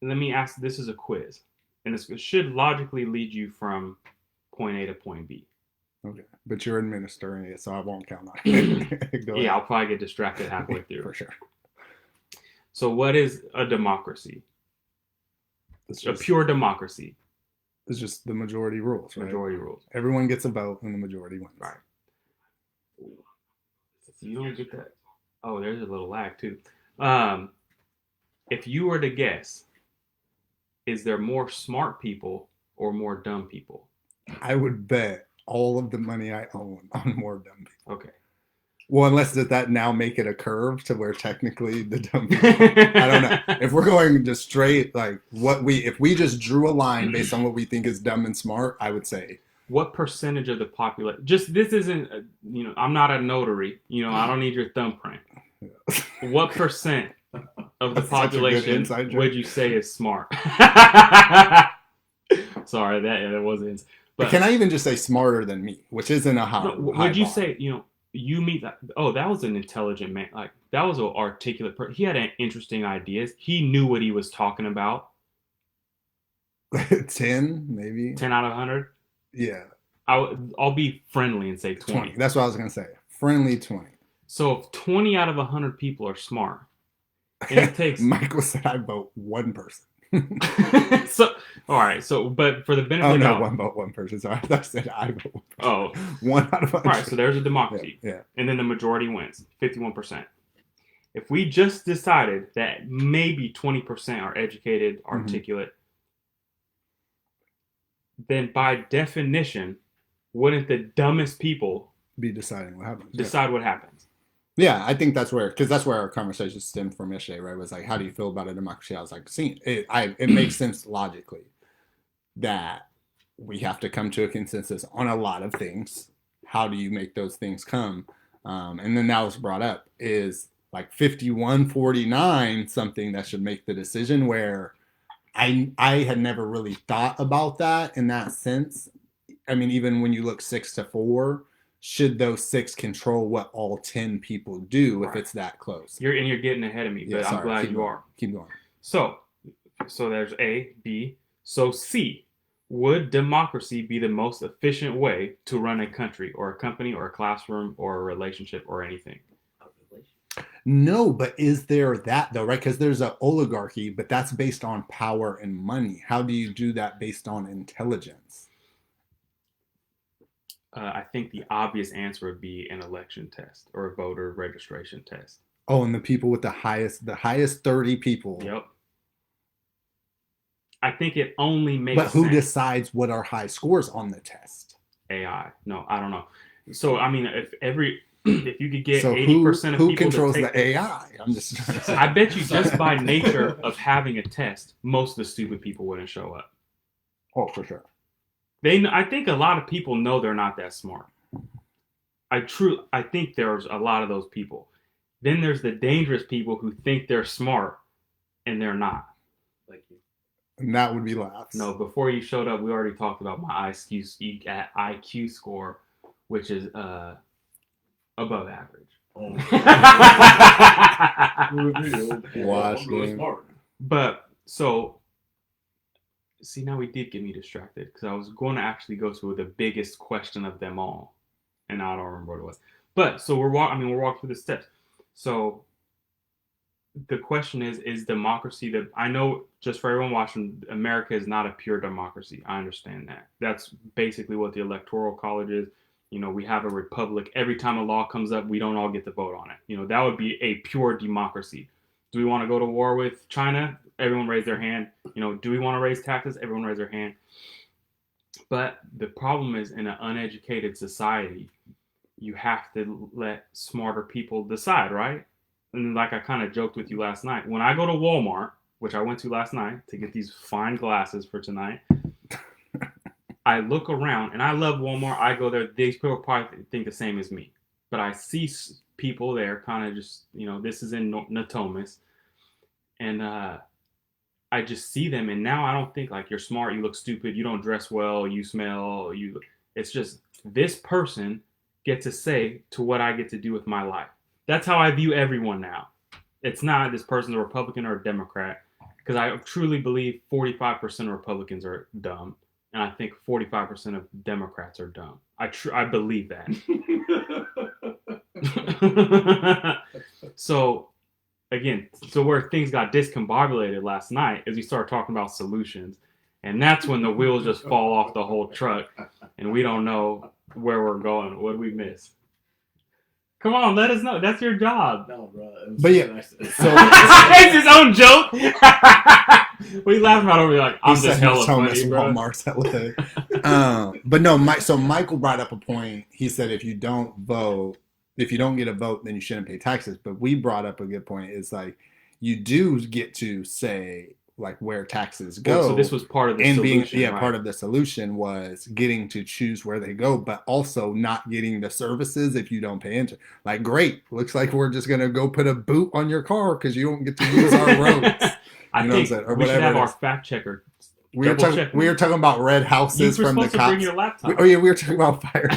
S2: let me ask, this is a quiz. And it should logically lead you from point A to point B.
S1: Okay. But you're administering it, so I won't count on it.
S2: Yeah, I'll probably get distracted halfway through.
S1: For sure.
S2: So what is a democracy? A pure democracy.
S1: It's just the majority rules, right?
S2: Majority rules.
S1: Everyone gets a vote and the majority wins.
S2: Right. You don't get that. Oh, there's a little lag too. If you were to guess, is there more smart people or more dumb people?
S1: I would bet all of the money I own on more dumb people.
S2: Okay.
S1: Well, unless that now make it a curve to where technically the dumb people, I don't know. If we're going just straight, like if we just drew a line based on what we think is dumb and smart, I would say.
S2: What percentage of the population, this isn't, I'm not a notary, I don't need your thumbprint. Yeah. What percent of the population would you say is smart? Sorry, that wasn't.
S1: But can I even just say smarter than me, which isn't a high?
S2: Would you say, you meet that. Oh, that was an intelligent man. Like that was an articulate person. He had interesting ideas. He knew what he was talking about.
S1: 10, maybe.
S2: 10 out of 100.
S1: Yeah.
S2: I'll be friendly and say 20.
S1: That's what I was gonna say. Friendly 20.
S2: So if 20 out of 100 people are smart, and it takes.
S1: Michael said I vote one person.
S2: So all right. So but for the benefit.
S1: Oh no, one vote one person. Sorry, I said I vote one person.
S2: Oh,
S1: 1 out of 100.
S2: all right. So there's a democracy.
S1: Yeah.
S2: And then the majority wins, 51%. If we just decided that maybe 20% are educated, articulate, then by definition, wouldn't the dumbest people
S1: be deciding what happens?
S2: Decide what happens?
S1: Yeah, I think that's where our conversation stemmed from yesterday, right? It was like, how do you feel about a democracy? I was like, it makes sense logically that we have to come to a consensus on a lot of things. How do you make those things come? And then that was brought up is like 51-49 something that should make the decision, where I had never really thought about that in that sense. I mean, even when you look 6-4, should those 6 control what all 10 people do if it's that close?
S2: You're getting ahead of me, but I'm glad you are.
S1: Keep going.
S2: So there's A, B. So C, would democracy be the most efficient way to run a country or a company or a classroom or a relationship or anything?
S1: No, but is there that though, right? Because there's an oligarchy, but that's based on power and money. How do you do that based on intelligence?
S2: I think the obvious answer would be an election test or a voter registration test.
S1: Oh, and the people with the highest 30 people.
S2: Yep. I think it only makes sense.
S1: But who decides what are high scores on the test?
S2: AI. No, I don't know. So, I mean, if you could get 80% of people
S1: who controls the AI? I'm just trying to say.
S2: I bet you just by nature of having a test, most of the stupid people wouldn't show up.
S1: Oh, for sure.
S2: I think a lot of people know they're not that smart. I think there's a lot of those people. Then there's the dangerous people who think they're smart and they're not.
S1: Like you. And that would be laughs.
S2: No, before you showed up, we already talked about my IQ score, which is above average.
S3: Oh.
S1: Watch them.
S2: But so. See, now we did get me distracted because I was going to actually go to the biggest question of them all, and I don't remember what it was. But so we're walking through the steps. So the question is democracy I know, just for everyone watching, America is not a pure democracy. I understand that. That's basically what the Electoral College is. You know, we have a republic. Every time a law comes up, we don't all get to vote on it. You know, that would be a pure democracy. Do we want to go to war with China? Everyone raise their hand. You know, do we want to raise taxes? Everyone raise their hand. But the problem is, in an uneducated society, you have to let smarter people decide, right? And like I kind of joked with you last night, when I go to Walmart, which I went to last night to get these fine glasses for tonight, I look around, and I love Walmart. I go there. These people probably think the same as me. But I see people there kind of just, you know, this is in Natomas. And I just see them, and now I don't think like you're smart, you look stupid, you don't dress well, you smell, it's just this person gets to say to what I get to do with my life. That's how I view everyone now. It's not this person's a Republican or a Democrat, because I truly believe 45% of Republicans are dumb, and I think 45% of Democrats are dumb. I believe that. So where things got discombobulated last night is we started talking about solutions. And that's when the wheels just fall off the whole truck and we don't know where we're going. What did we miss? Come on, let us know. That's your job.
S3: No, bro.
S1: But yeah, so
S2: it's his own joke. What are you laughing about over there? Like, I'm just hella funny, bro.
S1: Walmart's hella. But no, Michael brought up a point. He said if you don't get a vote, then you shouldn't pay taxes. But we brought up a good point. Is like you do get to say like where taxes go.
S2: Well, so this was part of the solution.
S1: Right? Part of the solution was getting to choose where they go, but also not getting the services if you don't pay into. Like, great, looks like we're just gonna go put a boot on your car because you don't get to use our roads.
S2: I think we should have our fact checker
S1: We were
S2: Double check.
S1: talking about red
S2: You
S1: houses
S2: were
S1: from the
S2: supposed to bring
S1: cops.
S2: your laptop.
S1: We were talking about fire.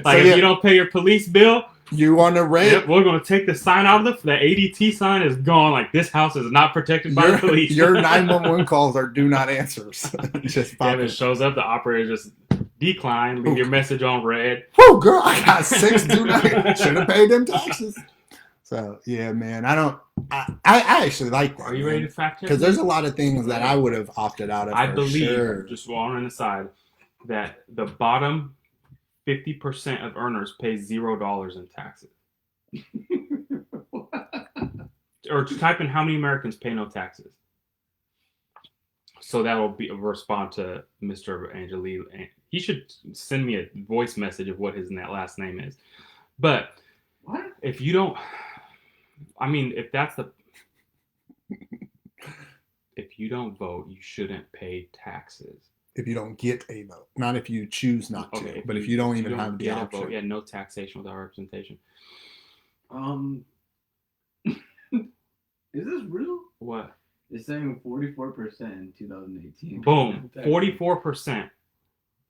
S2: Like if you don't pay your police bill,
S1: you on the red.
S2: Yep, we're gonna take the sign out of the ADT sign is gone. Like this house is not protected by the police.
S1: Your 911 calls are do not answers. Just
S2: if it shows up, the operator just decline. Leave your message on red.
S1: Whoa, girl, I got 6 do not. Should have paid them taxes. So yeah, man, I actually like that.
S2: Are you ready to fact check?
S1: Because there's a lot of things that I would have opted out of.
S2: I believe,
S1: sure.
S2: just on an aside, that the bottom 50% of earners pay $0 in taxes. Or type in how many Americans pay no taxes. So that will be a response to Mr. Angeli. He should send me a voice message of what his last name is. But
S3: what?
S2: If you don't, I mean, if that's the, if you don't vote, you shouldn't pay taxes.
S1: If you don't get a vote, not if you choose not to, but if you don't even have the option.
S2: Vote, yeah, no taxation without representation.
S3: Is this real?
S2: What?
S3: It's saying 44% in 2018.
S2: Boom, 44%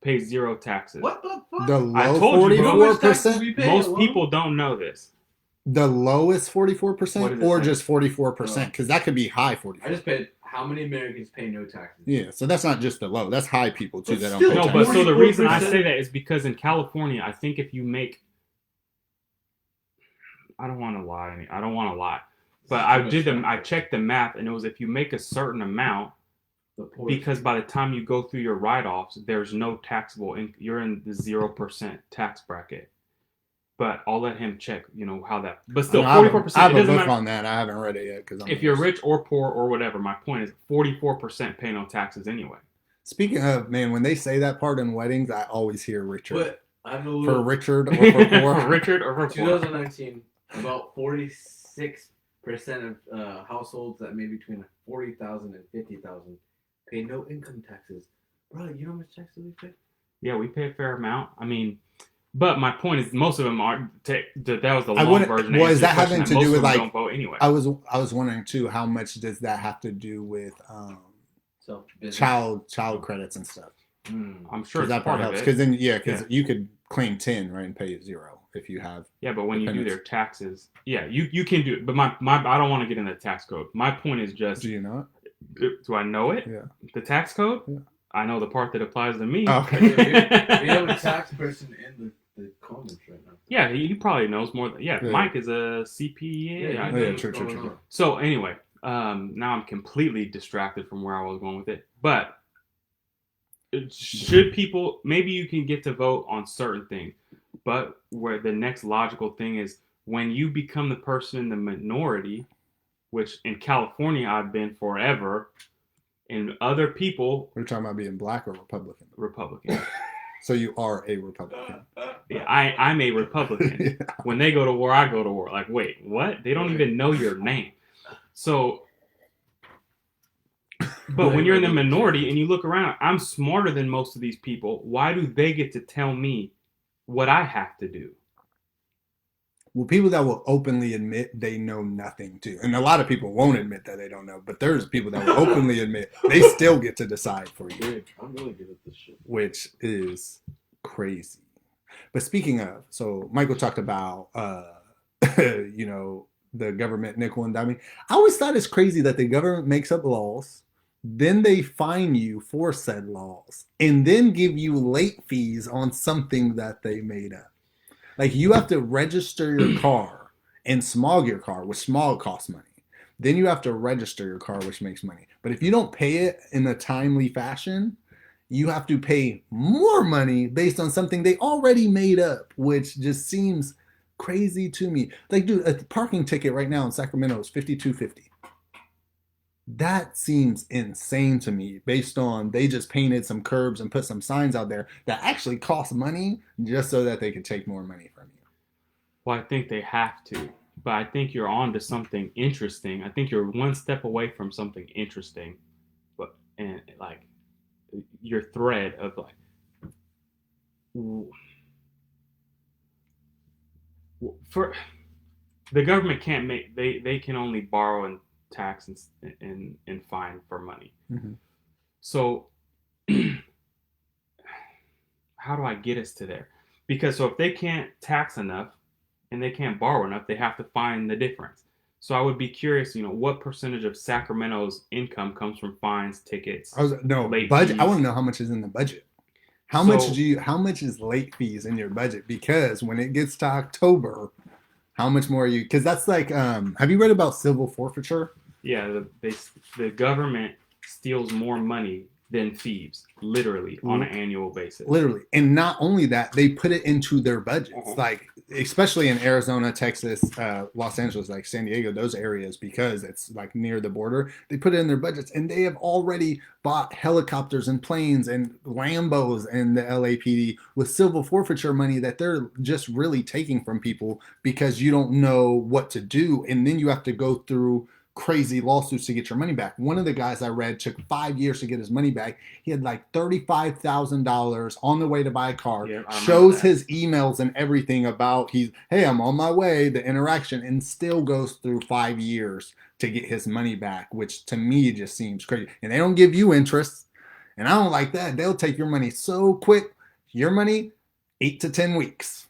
S2: pay 0 taxes.
S3: What the fuck?
S1: The low
S2: 44%. Most people don't know this.
S1: The lowest 44%, or just 44%, because that could be high 44%.
S3: I just paid. How many Americans pay no taxes?
S1: Yeah, so that's not just the low. That's high people too that don't
S2: pay
S1: pay
S2: taxes.
S1: taxes.
S2: But so the reason I say that is because in California, I think if you make, I don't want to lie, but I checked the math, and it was if you make a certain amount, because by the time you go through your write-offs, there's no taxable. You're in the 0% tax bracket. But I'll let him check, how that. But still, 44%.
S1: I have a book on that. I haven't read it yet because
S2: if you're rich or poor or whatever, my point is 44% pay no taxes anyway.
S1: Speaking of, man, when they say that part in weddings, I always hear Richard.
S3: But I'm a little,
S1: for Richard or for poor.
S2: For Richard or for poor.
S3: 2019, about 46% of households that made between 40,000 and 50,000 pay no income taxes. Bro, you know how much taxes we pay?
S2: Yeah, we pay a fair amount. I mean. But my point is, most of them are. That was the long version.
S1: Well, is that having to do with
S2: don't vote anyway?
S1: I was wondering too, how much does that have to do with child credits and stuff?
S2: I'm sure
S1: that part helps because then you could claim 10 right and pay 0 if you have.
S2: Yeah, but when you do their taxes, you can do it. But my I don't want to get in the tax code. My point is just.
S1: Do you know
S2: it? Do I know it?
S1: Yeah.
S2: The tax code.
S1: Yeah.
S2: I know the part that applies to me.
S1: Oh, okay.
S3: We have a tax person in the comments right now.
S2: Yeah, he probably knows more. Mike is a CPA.
S1: True.
S2: So anyway, now I'm completely distracted from where I was going with it. But should people, maybe you can get to vote on certain things, but where the next logical thing is when you become the person in the minority, which in California I've been forever, and other people.
S1: We're talking about being black or Republican?
S2: Republican.
S1: So you are a Republican.
S2: Yeah, I'm a Republican. Yeah. When they go to war, I go to war. Like, wait, what? They don't even know your name. So, but when you're in the minority and you look around, I'm smarter than most of these people. Why do they get to tell me what I have to do?
S1: Well, people that will openly admit they know nothing too. And a lot of people won't admit that they don't know, but there's people that will openly admit they still get to decide for you.
S3: Dude, I'm really good at this shit.
S1: Which is crazy. But speaking of, so Michael talked about, the government nickel and diming. I always thought it's crazy that the government makes up laws, then they fine you for said laws, and then give you late fees on something that they made up. Like you have to register your car and smog your car, which smog costs money. Then you have to register your car, which makes money. But if you don't pay it in a timely fashion, you have to pay more money based on something they already made up, which just seems crazy to me. Like, dude, a parking ticket right now in Sacramento is $52.50. That seems insane to me based on they just painted some curbs and put some signs out there that actually cost money just so that they could take more money from you.
S2: Well, I think they have to, but I think you're on to something interesting. I think you're one step away from something interesting, and like your thread of like for the government can't make they can only borrow and tax and fine for money.
S1: Mm-hmm.
S2: So how do I get us to there? Because so if they can't tax enough and they can't borrow enough, they have to find the difference. So I would be curious, what percentage of Sacramento's income comes from fines, tickets,
S1: No
S2: late
S1: budget. I
S2: fees?
S1: want to know how much is in the budget.
S2: So
S1: How much is late fees in your budget? Because when it gets to October, how much more are you? Because that's like, have you read about civil forfeiture?
S2: yeah, the government steals more money than thieves, literally on an annual basis.
S1: Literally. And not only that, they put it into their budgets. Like, especially in Arizona, Texas, Los Angeles, like San Diego, those areas, because it's like near the border, they put it in their budgets. And they have already bought helicopters and planes and Lambos in the LAPD with civil forfeiture money that they're just really taking from people because you don't know what to do. And then you have to go through crazy lawsuits to get your money back. One of the guys I read took 5 years to get his money back. He had like $35,000 on the way to buy a car.
S2: Yeah,
S1: shows his emails and everything about hey, I'm on my way, the interaction, and still goes through 5 years to get his money back, which to me just seems crazy. And they don't give you interest, and I don't like that. They'll take your money so quick. Your money, 8 to 10 weeks.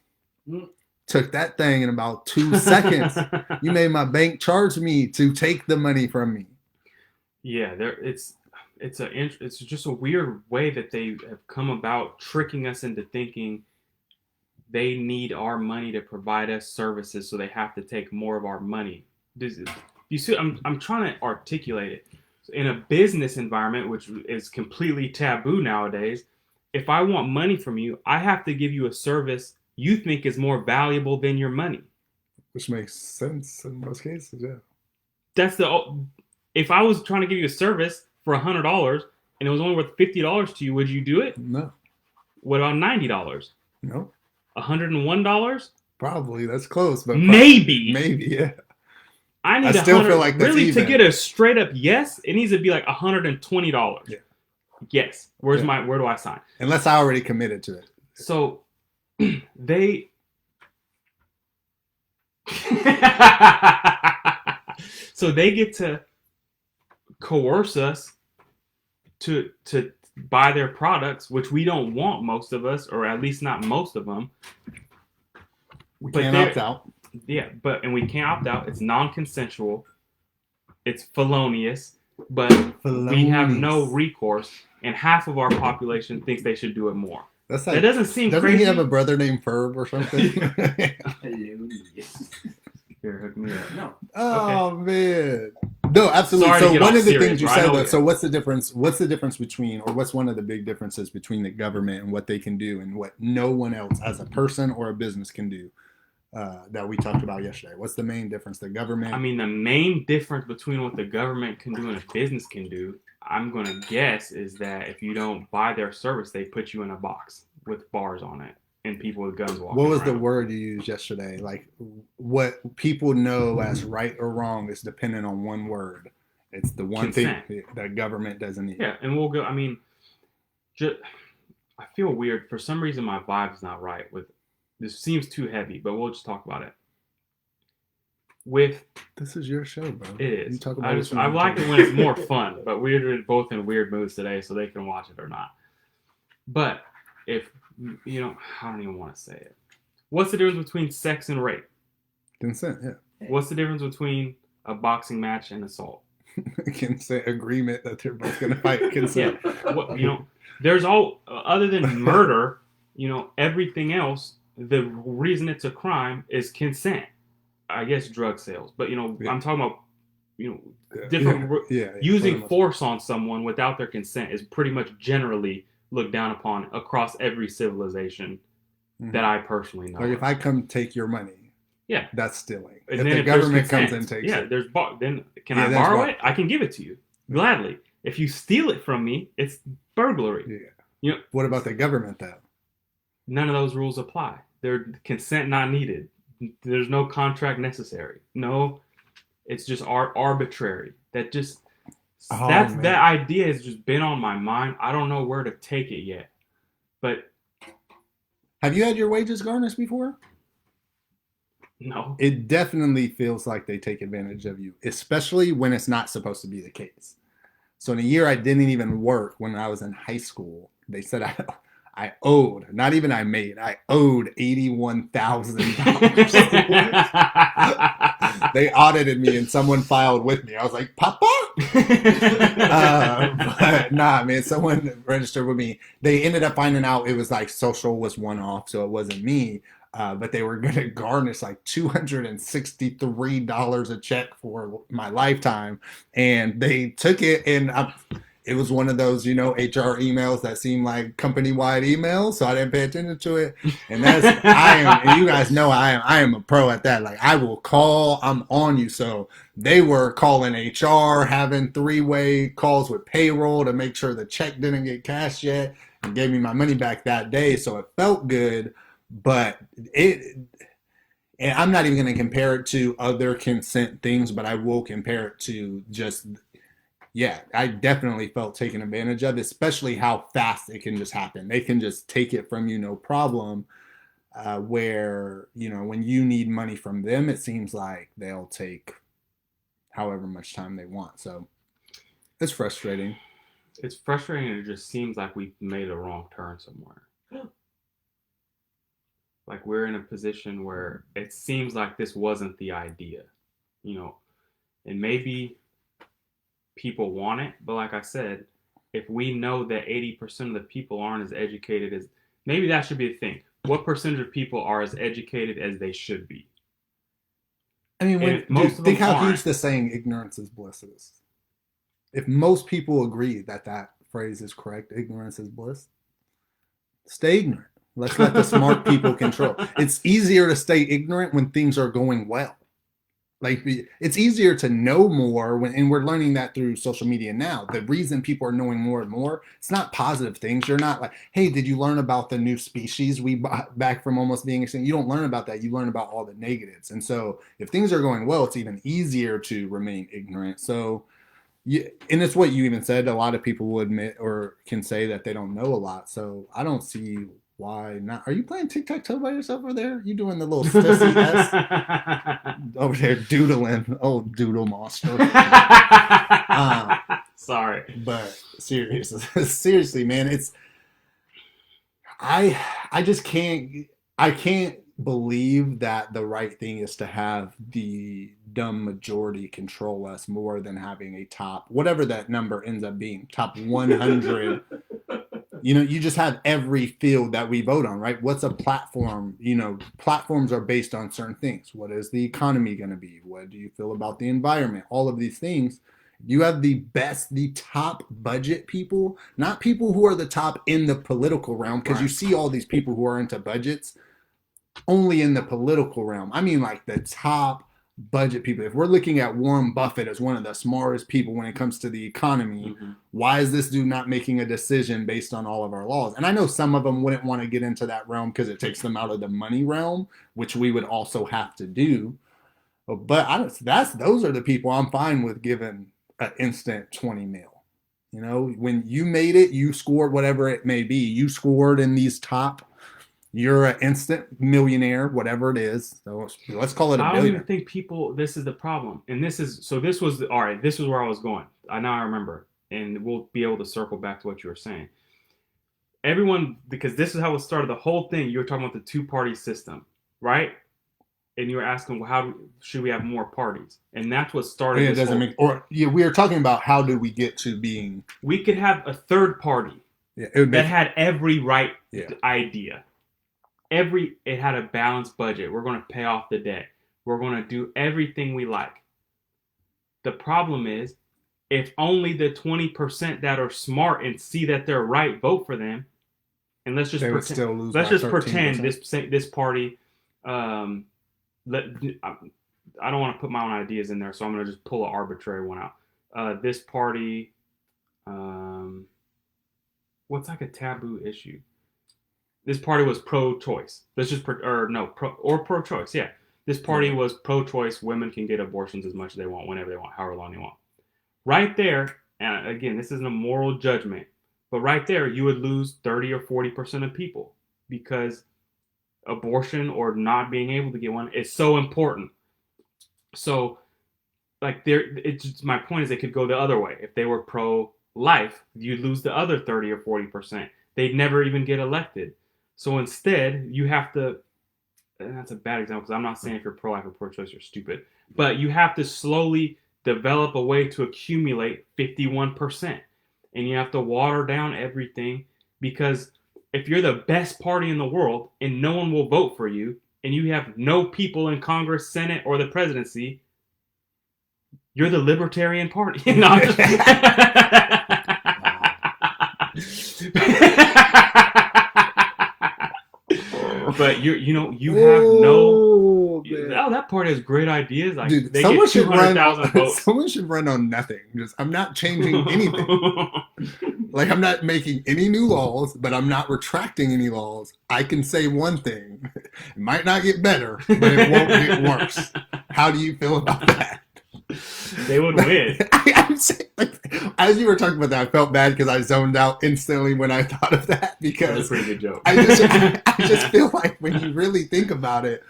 S1: Took that thing in about 2 seconds. You made my bank charge me to take the money from me.
S2: Yeah, it's just a weird way that they have come about tricking us into thinking they need our money to provide us services, so they have to take more of our money. You see, I'm trying to articulate it. In a business environment, which is completely taboo nowadays, if I want money from you, I have to give you a service you think is more valuable than your money.
S1: Which makes sense in most cases, yeah.
S2: If I was trying to give you a service for $100 and it was only worth $50 to you, would you do it?
S1: No.
S2: What about $90?
S1: No.
S2: $101?
S1: Probably, that's close, but
S2: maybe,
S1: yeah.
S2: I
S1: still feel like that's
S2: really
S1: even.
S2: To get a straight up yes. It needs to be like $120.
S1: Yeah.
S2: Yes. Where do I sign?
S1: Unless I already committed to it.
S2: So they so they get to coerce us to buy their products, which we don't want, most of us, or at least not most of them.
S1: We can't opt out.
S2: Yeah, and we can't opt out. It's non-consensual. It's felonious, but we have no recourse, and half of our population thinks they should do it more.
S1: That's like,
S2: that doesn't seem
S1: doesn't
S2: crazy.
S1: He have a brother named Ferb or something?
S2: Here, hook me up.
S3: No.
S1: Oh, okay. Man. No, absolutely. So one of the things you said, though, so what's the difference? What's the difference between, or what's one of the big differences between the government and what they can do and what no one else as a person or a business can do that we talked about yesterday? What's the main difference? The government?
S2: I mean, the main difference between what the government can do and a business can do, I'm going to guess, is that if you don't buy their service, they put you in a box with bars on it and people with guns walking
S1: What was
S2: around.
S1: the word you used yesterday? Like, what people know as right or wrong is dependent on one word. It's the one
S2: Consent.
S1: thing that government doesn't need.
S2: Yeah, and we'll go, I mean, I feel weird. For some reason, my vibe's not right with, this seems too heavy, but we'll just talk about it.
S1: This is your show, bro.
S2: It is.
S1: You talk about
S2: I like it when it's more fun, but we're both in weird moods today, so they can watch it or not. But if I don't even want to say it. What's the difference between sex and rape?
S1: Consent. Yeah.
S2: What's the difference between a boxing match and assault?
S1: Consent agreement that they're both going to fight. Consent.
S2: Yeah. There's all other than murder. Everything else. The reason it's a crime is consent. I guess drug sales, but I'm talking about different using force on someone without their consent is pretty much generally looked down upon across every civilization that I personally know.
S1: Like if I come take your money,
S2: yeah,
S1: that's stealing.
S2: And
S1: if
S2: then
S1: the government comes and takes it,
S2: then can I borrow it? I can give it to you gladly. If you steal it from me, it's burglary.
S1: Yeah. What about the government though?
S2: None of those rules apply. They're consent not needed. There's no contract necessary. No, it's just arbitrary. That idea has just been on my mind. I don't know where to take it yet. But
S1: have you had your wages garnished before?
S2: No.
S1: It definitely feels like they take advantage of you, especially when it's not supposed to be the case. So in a year I didn't even work when I was in high school, they said I owed, not even I made, I owed $81,000. They audited me and someone filed with me. I was like, Papa? But nah, man, someone registered with me. They ended up finding out it was like social was one off, so it wasn't me. But they were going to garnish like $263 a check for my lifetime. And they took it, and it was one of those, HR emails that seem like company-wide emails. So I didn't pay attention to it. And and you guys know I am a pro at that. Like I will call, I'm on you. So they were calling HR, having three-way calls with payroll to make sure the check didn't get cashed yet, and gave me my money back that day. So it felt good. But and I'm not even going to compare it to other consent things, but I will compare it to just, yeah, I definitely felt taken advantage of, especially how fast it can just happen. They can just take it from you, no problem. Where, when you need money from them, it seems like they'll take however much time they want. So it's frustrating.
S2: It's frustrating, and it just seems like we've made a wrong turn somewhere. Like we're in a position where it seems like this wasn't the idea, and maybe people want it, but like I said, if we know that 80% of the people aren't as educated as, maybe that should be a thing. What percentage of people are as educated as they should be?
S1: I mean, think how huge the saying "ignorance is bliss" is. If most people agree that phrase is correct, ignorance is bliss, stay ignorant. Let's let the smart people control. It's easier to stay ignorant when things are going well. Like it's easier to know more and we're learning that through social media now. The reason people are knowing more and more, it's not positive things. You're not like, hey, did you learn about the new species we brought back from almost being extinct? You don't learn about that. You learn about all the negatives. And so if things are going well, it's even easier to remain ignorant. So and it's what you even said. A lot of people will admit or can say that they don't know a lot. So I don't see why not. Are you playing tic-tac-toe by yourself over there? You doing the little sissy S over there doodling? Oh, doodle monster.
S2: Sorry,
S1: but seriously, man, it's I just can't. I can't believe that the right thing is to have the dumb majority control us more than having a top, whatever that number ends up being, top 100. You just have every field that we vote on, right? What's a platform? Platforms are based on certain things. What is the economy going to be? What do you feel about the environment? All of these things. You have the top budget people, not people who are the top in the political realm, because you see all these people who are into budgets only in the political realm. I mean, like the top budget people. If we're looking at Warren Buffett as one of the smartest people when it comes to the economy, why is this dude not making a decision based on all of our laws? And I know some of them wouldn't want to get into that realm because it takes them out of the money realm, which we would also have to do. But those are the people I'm fine with giving an instant 20 mil. When you made it, you scored whatever it may be. You scored in these top. You're an instant millionaire, whatever it is. So let's call it a billion.
S2: I don't even think people. This is the problem, and this was all right. This is where I was going. Now I remember, and we'll be able to circle back to what you were saying. Everyone, because this is how it started. The whole thing. You were talking about the two-party system, right? And you were asking, well, how should we have more parties? And that's what started.
S1: It doesn't make. Or we are talking about how do we get to being.
S2: We could have a third party that had every right idea. It had a balanced budget. We're going to pay off the debt. We're going to do everything we like. The problem is, if only the 20% that are smart and see that they're right vote for them, and let's just pretend this party. I don't want to put my own ideas in there, so I'm going to just pull an arbitrary one out. This party, what's like a taboo issue? This party was pro-choice. Pro-choice. Yeah, this party was pro-choice. Women can get abortions as much as they want, whenever they want, however long they want. Right there, and again, this isn't a moral judgment, but right there, you would lose 30 or 40% of people because abortion or not being able to get one is so important. So, like, my point is, they could go the other way. If they were pro life, you lose the other 30 or 40%. They'd never even get elected. So instead, you have to, and that's a bad example because I'm not saying if you're pro-life or pro-choice, you're stupid, but you have to slowly develop a way to accumulate 51%. And you have to water down everything because if you're the best party in the world and no one will vote for you and you have no people in Congress, Senate, or the presidency, you're the Libertarian Party. No, I'm just... But you have no. Oh, that party has great ideas. Like,
S1: dude,
S2: they
S1: someone
S2: get
S1: should run
S2: 200,000 votes.
S1: Someone should run on nothing. Just, I'm not changing anything. Like, I'm not making any new laws, but I'm not retracting any laws. I can say one thing. It might not get better, but it won't get worse. How do you feel about that?
S2: They would win.
S1: I'm saying, like, as you were talking about that, I felt bad because I zoned out instantly when I thought of that because
S2: That's a pretty good joke.
S1: I just feel like when you really think about it,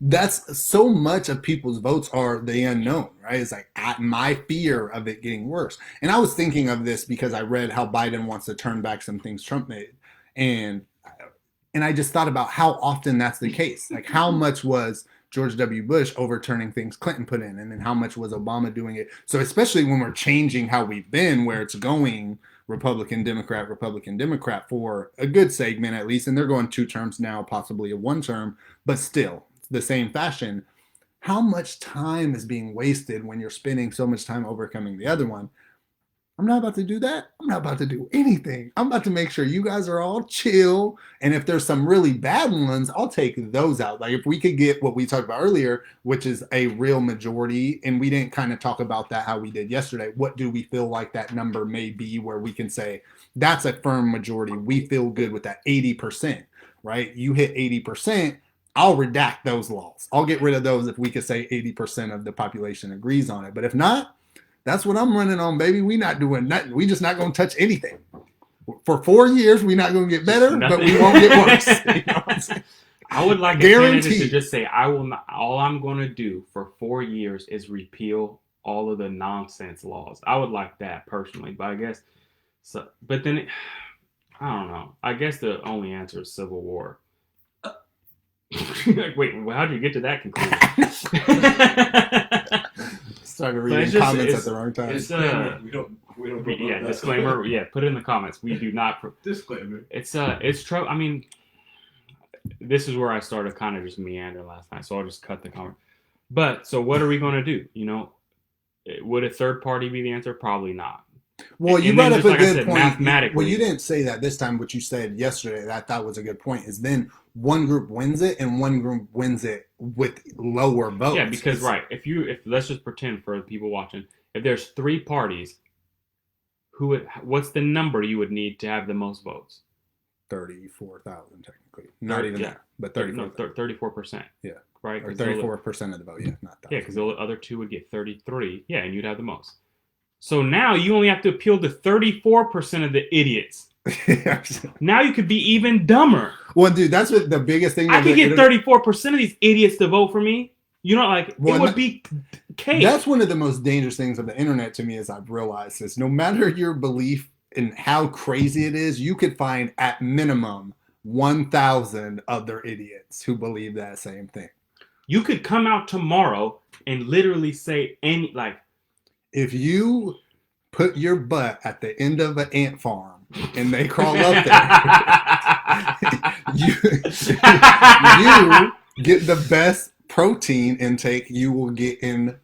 S1: that's so much of people's votes are the unknown, right? It's like my fear of it getting worse. And I was thinking of this because I read how Biden wants to turn back some things Trump made. And I just thought about how often that's the case. Like, how much was George W. Bush overturning things Clinton put in, and then how much was Obama doing it? So especially when we're changing how we've been, where it's going Republican, Democrat for a good segment at least, and they're going 2 terms now, possibly a 1 term, but still the same fashion. How much time is being wasted when you're spending so much time overcoming the other one? I'm not about to do that. I'm not about to do anything. I'm about to make sure you guys are all chill. And if there's some really bad ones, I'll take those out. Like, if we could get what we talked about earlier, which is a real majority, and we didn't kind of talk about that how we did yesterday. What do we feel like that number may be where we can say that's a firm majority? We feel good with that 80%, right? You hit 80%. I'll redact those laws. I'll get rid of those if we could say 80% of the population agrees on it. But if not, that's what I'm running on, baby. We not doing nothing. We just not going to touch anything. For 4 years, we're not going to get better, but we won't get worse. You know what I'm saying?
S2: I would like a candidate to just say, I will not, all I'm going to do for 4 years is repeal all of the nonsense laws. I would like that personally, but I guess, so, but then, I don't know. I guess the only answer is civil war. Like, wait, how did you get to that conclusion?
S1: Started reading comments at the wrong time.
S3: We don't.
S2: Yeah, disclaimer. Yeah, put it in the comments. We do not.
S3: Disclaimer.
S2: It's true. I mean, this is where I started kind of just meandering last night, so I'll just cut the comment. But so, what are we going to do? You know, would a third party be the answer? Probably not.
S1: Well, you brought up a good point.
S2: Mathematically,
S1: well, you didn't say that this time. What you said yesterday, that I thought was a good point, is then one group wins it and one group wins it with lower votes.
S2: Yeah, because if let's just pretend for the people watching, if there's 3 parties, what's the number you would need to have the most votes?
S1: 34,000 technically, not even that, but
S2: 34%.
S1: Yeah,
S2: right.
S1: Or 34% of the vote. Yeah, not that.
S2: Yeah, because the other 2 would get 33. Yeah, and you'd have the most. So now you only have to appeal to 34% of the idiots. Now you could be even dumber.
S1: Well, dude, that's what the biggest thing.
S2: I could get 34% of these idiots to vote for me. You know, like, it would be cake.
S1: That's one of the most dangerous things of the internet to me, is I've realized is no matter your belief in how crazy it is, you could find at minimum 1,000 other idiots who believe that same thing.
S2: You could come out tomorrow and literally say
S1: if you put your butt at the end of an ant farm and they crawl up there, you get the best protein intake you will get in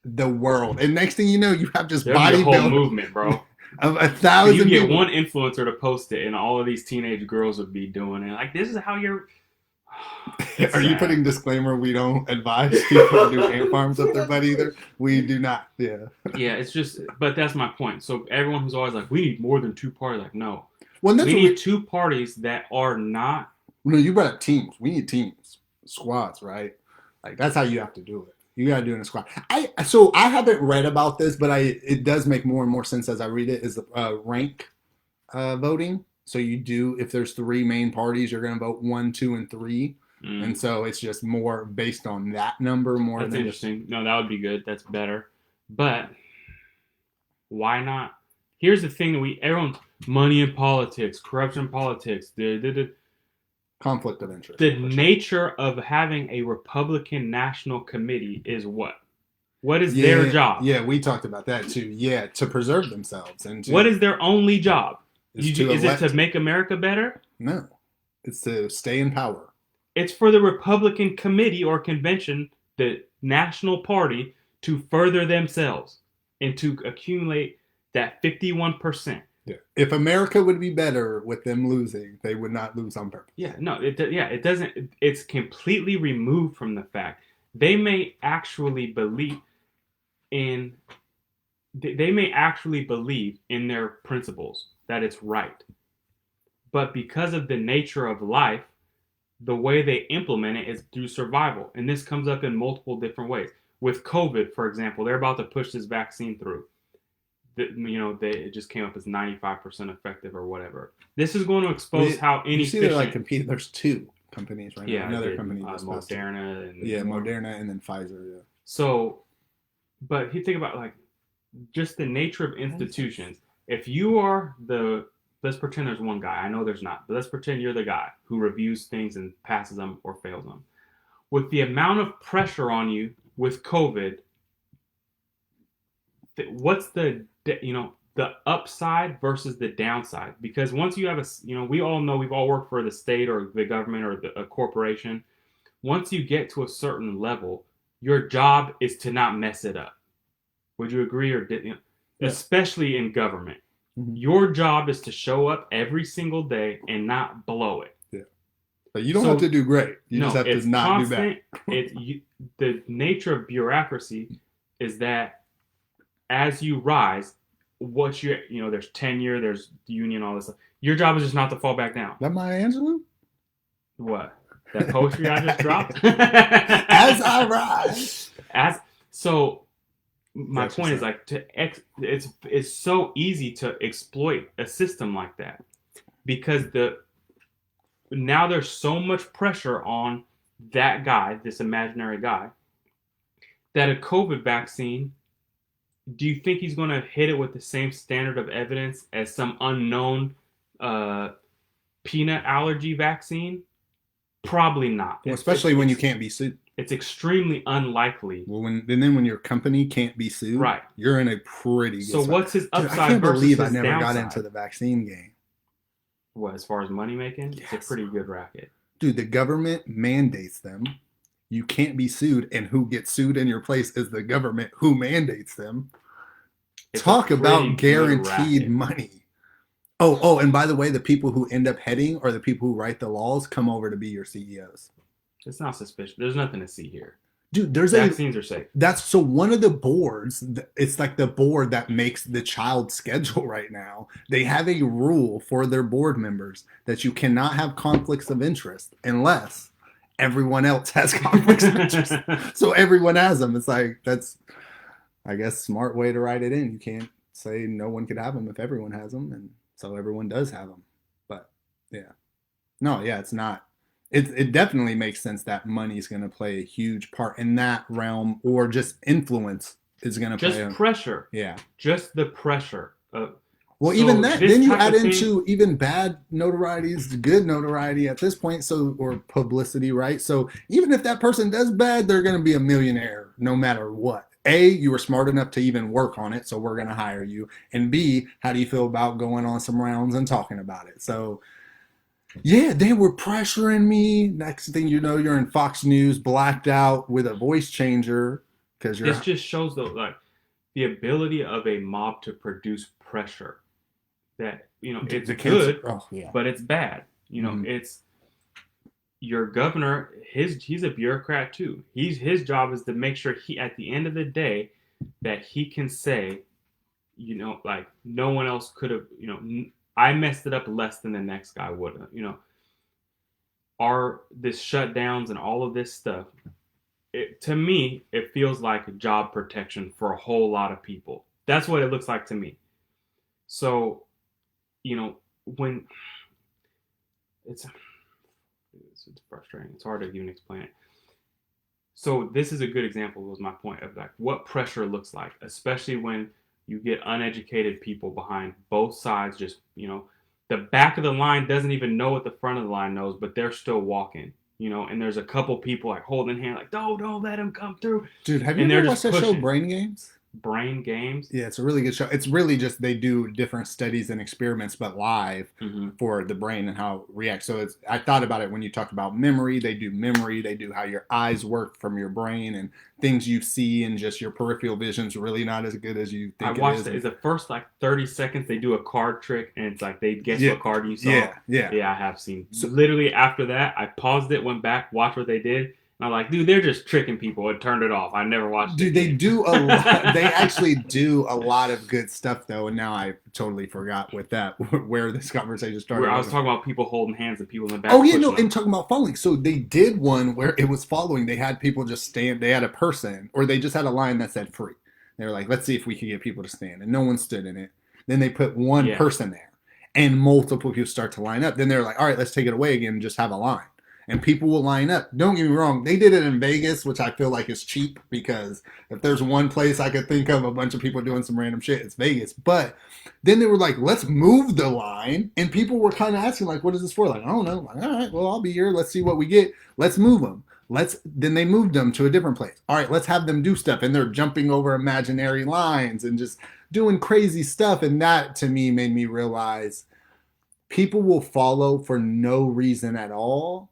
S1: the world. And next thing you know, you have just bodybuilding
S2: whole movement, bro.
S1: Of 1,000
S2: You get
S1: people.
S2: one influencer to post it, and all of these teenage girls would be doing it. Like, this is how you're...
S1: Are you putting disclaimer? We don't advise people to do ant farms up their butt either. We do not. Yeah.
S2: Yeah, it's just, but that's my point. So everyone who's always like, we need more than 2 parties. Like, no.
S1: Well,
S2: we need 2 parties that are not.
S1: No, you brought up teams. We need teams, squads, right? Like, that's how you have to do it. You got to do it in a squad. So I haven't read about this, but it does make more and more sense as I read it. Is the rank voting? So you do, if there's 3 main parties, you're going to vote 1, 2, and 3. And so it's just more based on that number more.
S2: That's interesting. No, that would be good. That's better. But why not? here's the thing that everyone's money in politics, corruption in politics,
S1: Conflict of interest.
S2: the nature of having a Republican National Committee is what? What is their job?
S1: Yeah, we talked about that too. Yeah, to preserve themselves and
S2: what is their only job?
S1: Is
S2: it to make America better?
S1: No, it's to stay in power.
S2: It's for the Republican Committee or Convention, the National Party, to further themselves and to accumulate that 51%.
S1: Yeah. If America would be better with them losing, they would not lose on purpose.
S2: Yeah, no, it doesn't. It's completely removed from the fact they may actually believe in. They may actually believe in their principles that it's right, but because of the nature of life, the way they implement it is through survival, and this comes up in multiple different ways. With COVID, for example, they're about to push this vaccine through. It just came up as 95% effective or whatever. This is going to expose how inefficient.
S1: You see, they're like competing. There's two companies right now.
S2: Yeah,
S1: another company.
S2: Moderna and
S1: Moderna and then Pfizer. Yeah.
S2: So, but you think about like just the nature of institutions. If you are let's pretend there's one guy. I know there's not, but let's pretend you're the guy who reviews things and passes them or fails them. With the amount of pressure on you with COVID, what's the upside versus the downside? Because once you have we all know, we've all worked for the state or the government or a corporation. Once you get to a certain level, your job is to not mess it up. Would you agree? Yeah. Especially in government, your job is to show up every single day and not blow it.
S1: Yeah, but you don't have to do great. You just have to not
S2: constant,
S1: do bad.
S2: The nature of bureaucracy is that as you rise, there's tenure, there's union, all this stuff. Your job is just not to fall back down.
S1: That Maya Angelou?
S2: What? That poetry I just dropped?
S1: As I rise.
S2: My point is like it's so easy to exploit a system like that because now there's so much pressure on that guy, this imaginary guy, that a COVID vaccine. Do you think he's going to hit it with the same standard of evidence as some unknown peanut allergy vaccine? Probably not.
S1: Well, especially when you can't be sued.
S2: It's extremely unlikely.
S1: Well, when your company can't be sued,
S2: right,
S1: you're in a pretty good spot.
S2: What's his upside?
S1: I can't believe I never
S2: downside?
S1: got into the vaccine game.
S2: What, as far as money making? Yes. It's a pretty good racket.
S1: Dude, the government mandates them. You can't be sued, and who gets sued in your place is the government who mandates them. Talk about guaranteed money. Oh, and by the way, the people who end up heading or the people who write the laws come over to be your CEOs.
S2: It's not suspicious. There's nothing to see here.
S1: Dude,
S2: vaccines are safe.
S1: So one of the boards, it's like the board that makes the child schedule right now. They have a rule for their board members that you cannot have conflicts of interest unless everyone else has conflicts of interest. So everyone has them. It's like, that's, I guess, smart way to write it in. You can't say no one could have them if everyone has them. And so everyone does have them. But yeah. No, yeah, it's not. It definitely makes sense that money is going to play a huge part in that realm, or just influence is going to play.
S2: Just pressure.
S1: Yeah.
S2: Just the pressure.
S1: Even that. Then you add into even bad notoriety is good notoriety at this point. Or publicity, right? So even if that person does bad, they're going to be a millionaire no matter what. A, you were smart enough to even work on it, so we're going to hire you. And B, how do you feel about going on some rounds and talking about it? So. Yeah, they were pressuring me. Next thing you know, you're in Fox News, blacked out with a voice changer because you're.
S2: This just shows the ability of a mob to produce pressure. That it's good, but it's bad. It's your governor. He's a bureaucrat too. His job is to make sure at the end of the day that he can say, like no one else could have. I messed it up less than the next guy would have. This shutdowns and all of this stuff, to me, it feels like job protection for a whole lot of people. That's what it looks like to me. So, when it's frustrating. It's hard to even explain it. So this is a good example, was my point, of like what pressure looks like, especially when You get uneducated people behind both sides. Just the back of the line doesn't even know what the front of the line knows, but they're still walking. And there's a couple people like holding hand, like, don't let him come through.
S1: Dude, have you
S2: And
S1: ever
S2: they're
S1: watched
S2: just
S1: that show
S2: pushing.
S1: Brain Games?
S2: Brain Games.
S1: Yeah, it's a really good show. It's really just they do different studies and experiments, but live for the brain and how it reacts. So I thought about it when you talked about memory. They do how your eyes work from your brain and things you see, and just your peripheral vision's really not as good as you think
S2: I watched it. It's the first like 30 seconds they do a card trick, and it's like they guess what card you saw.
S1: Yeah.
S2: I have seen. So literally after that, I paused it, went back, watched what they did. I'm like, dude, they're just tricking people. I turned it off. I never watched it.
S1: Dude, they do a lot. They actually do a lot of good stuff, though. And now I totally forgot where this conversation started.
S2: Where I was talking about people holding hands and people in the back.
S1: Oh, yeah, no, and talking about following. So they did one where it was following. They had people just stand. They had a person, or they just had a line that said free. They were like, let's see if we can get people to stand. And no one stood in it. Then they put one person there. And multiple people start to line up. Then they're like, all right, let's take it away again and just have a line. And people will line up. Don't get me wrong. They did it in Vegas, which I feel like is cheap, because if there's one place I could think of a bunch of people doing some random shit, it's Vegas. But then they were like, let's move the line. And people were kind of asking, like, what is this for? Like, I don't know. Like, all right, well, I'll be here. Let's see what we get. Let's move them. Then they moved them to a different place. All right, let's have them do stuff. And they're jumping over imaginary lines and just doing crazy stuff. And that, to me, made me realize people will follow for no reason at all.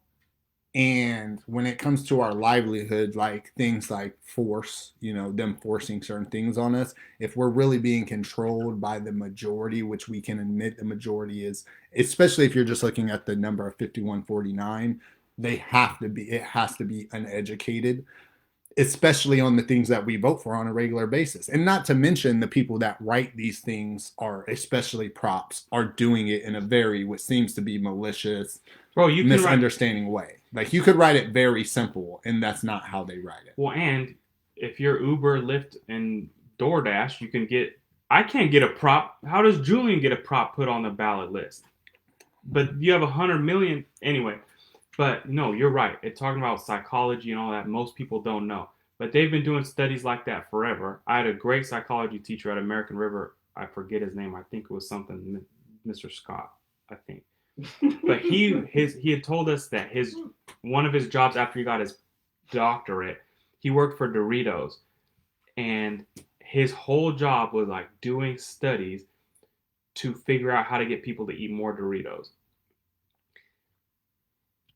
S1: And when it comes to our livelihood, like things like force, them forcing certain things on us, if we're really being controlled by the majority, which we can admit the majority is, especially if you're just looking at the number of 5149, it has to be uneducated, especially on the things that we vote for on a regular basis. And not to mention the people that write these things especially props, are doing it in a very, what seems to be malicious, misunderstanding way. Like, you could write it very simple, and that's not how they write it.
S2: Well, and if you're Uber, Lyft, and DoorDash, I can't get a prop. How does Julian get a prop put on the ballot list? But you have 100 million anyway. But no, you're right. It's talking about psychology and all that. Most people don't know. But they've been doing studies like that forever. I had a great psychology teacher at American River. I forget his name. I think it was something, Mr. Scott, I think. But he had told us that one of his jobs after he got his doctorate, he worked for Doritos, and his whole job was like doing studies to figure out how to get people to eat more Doritos.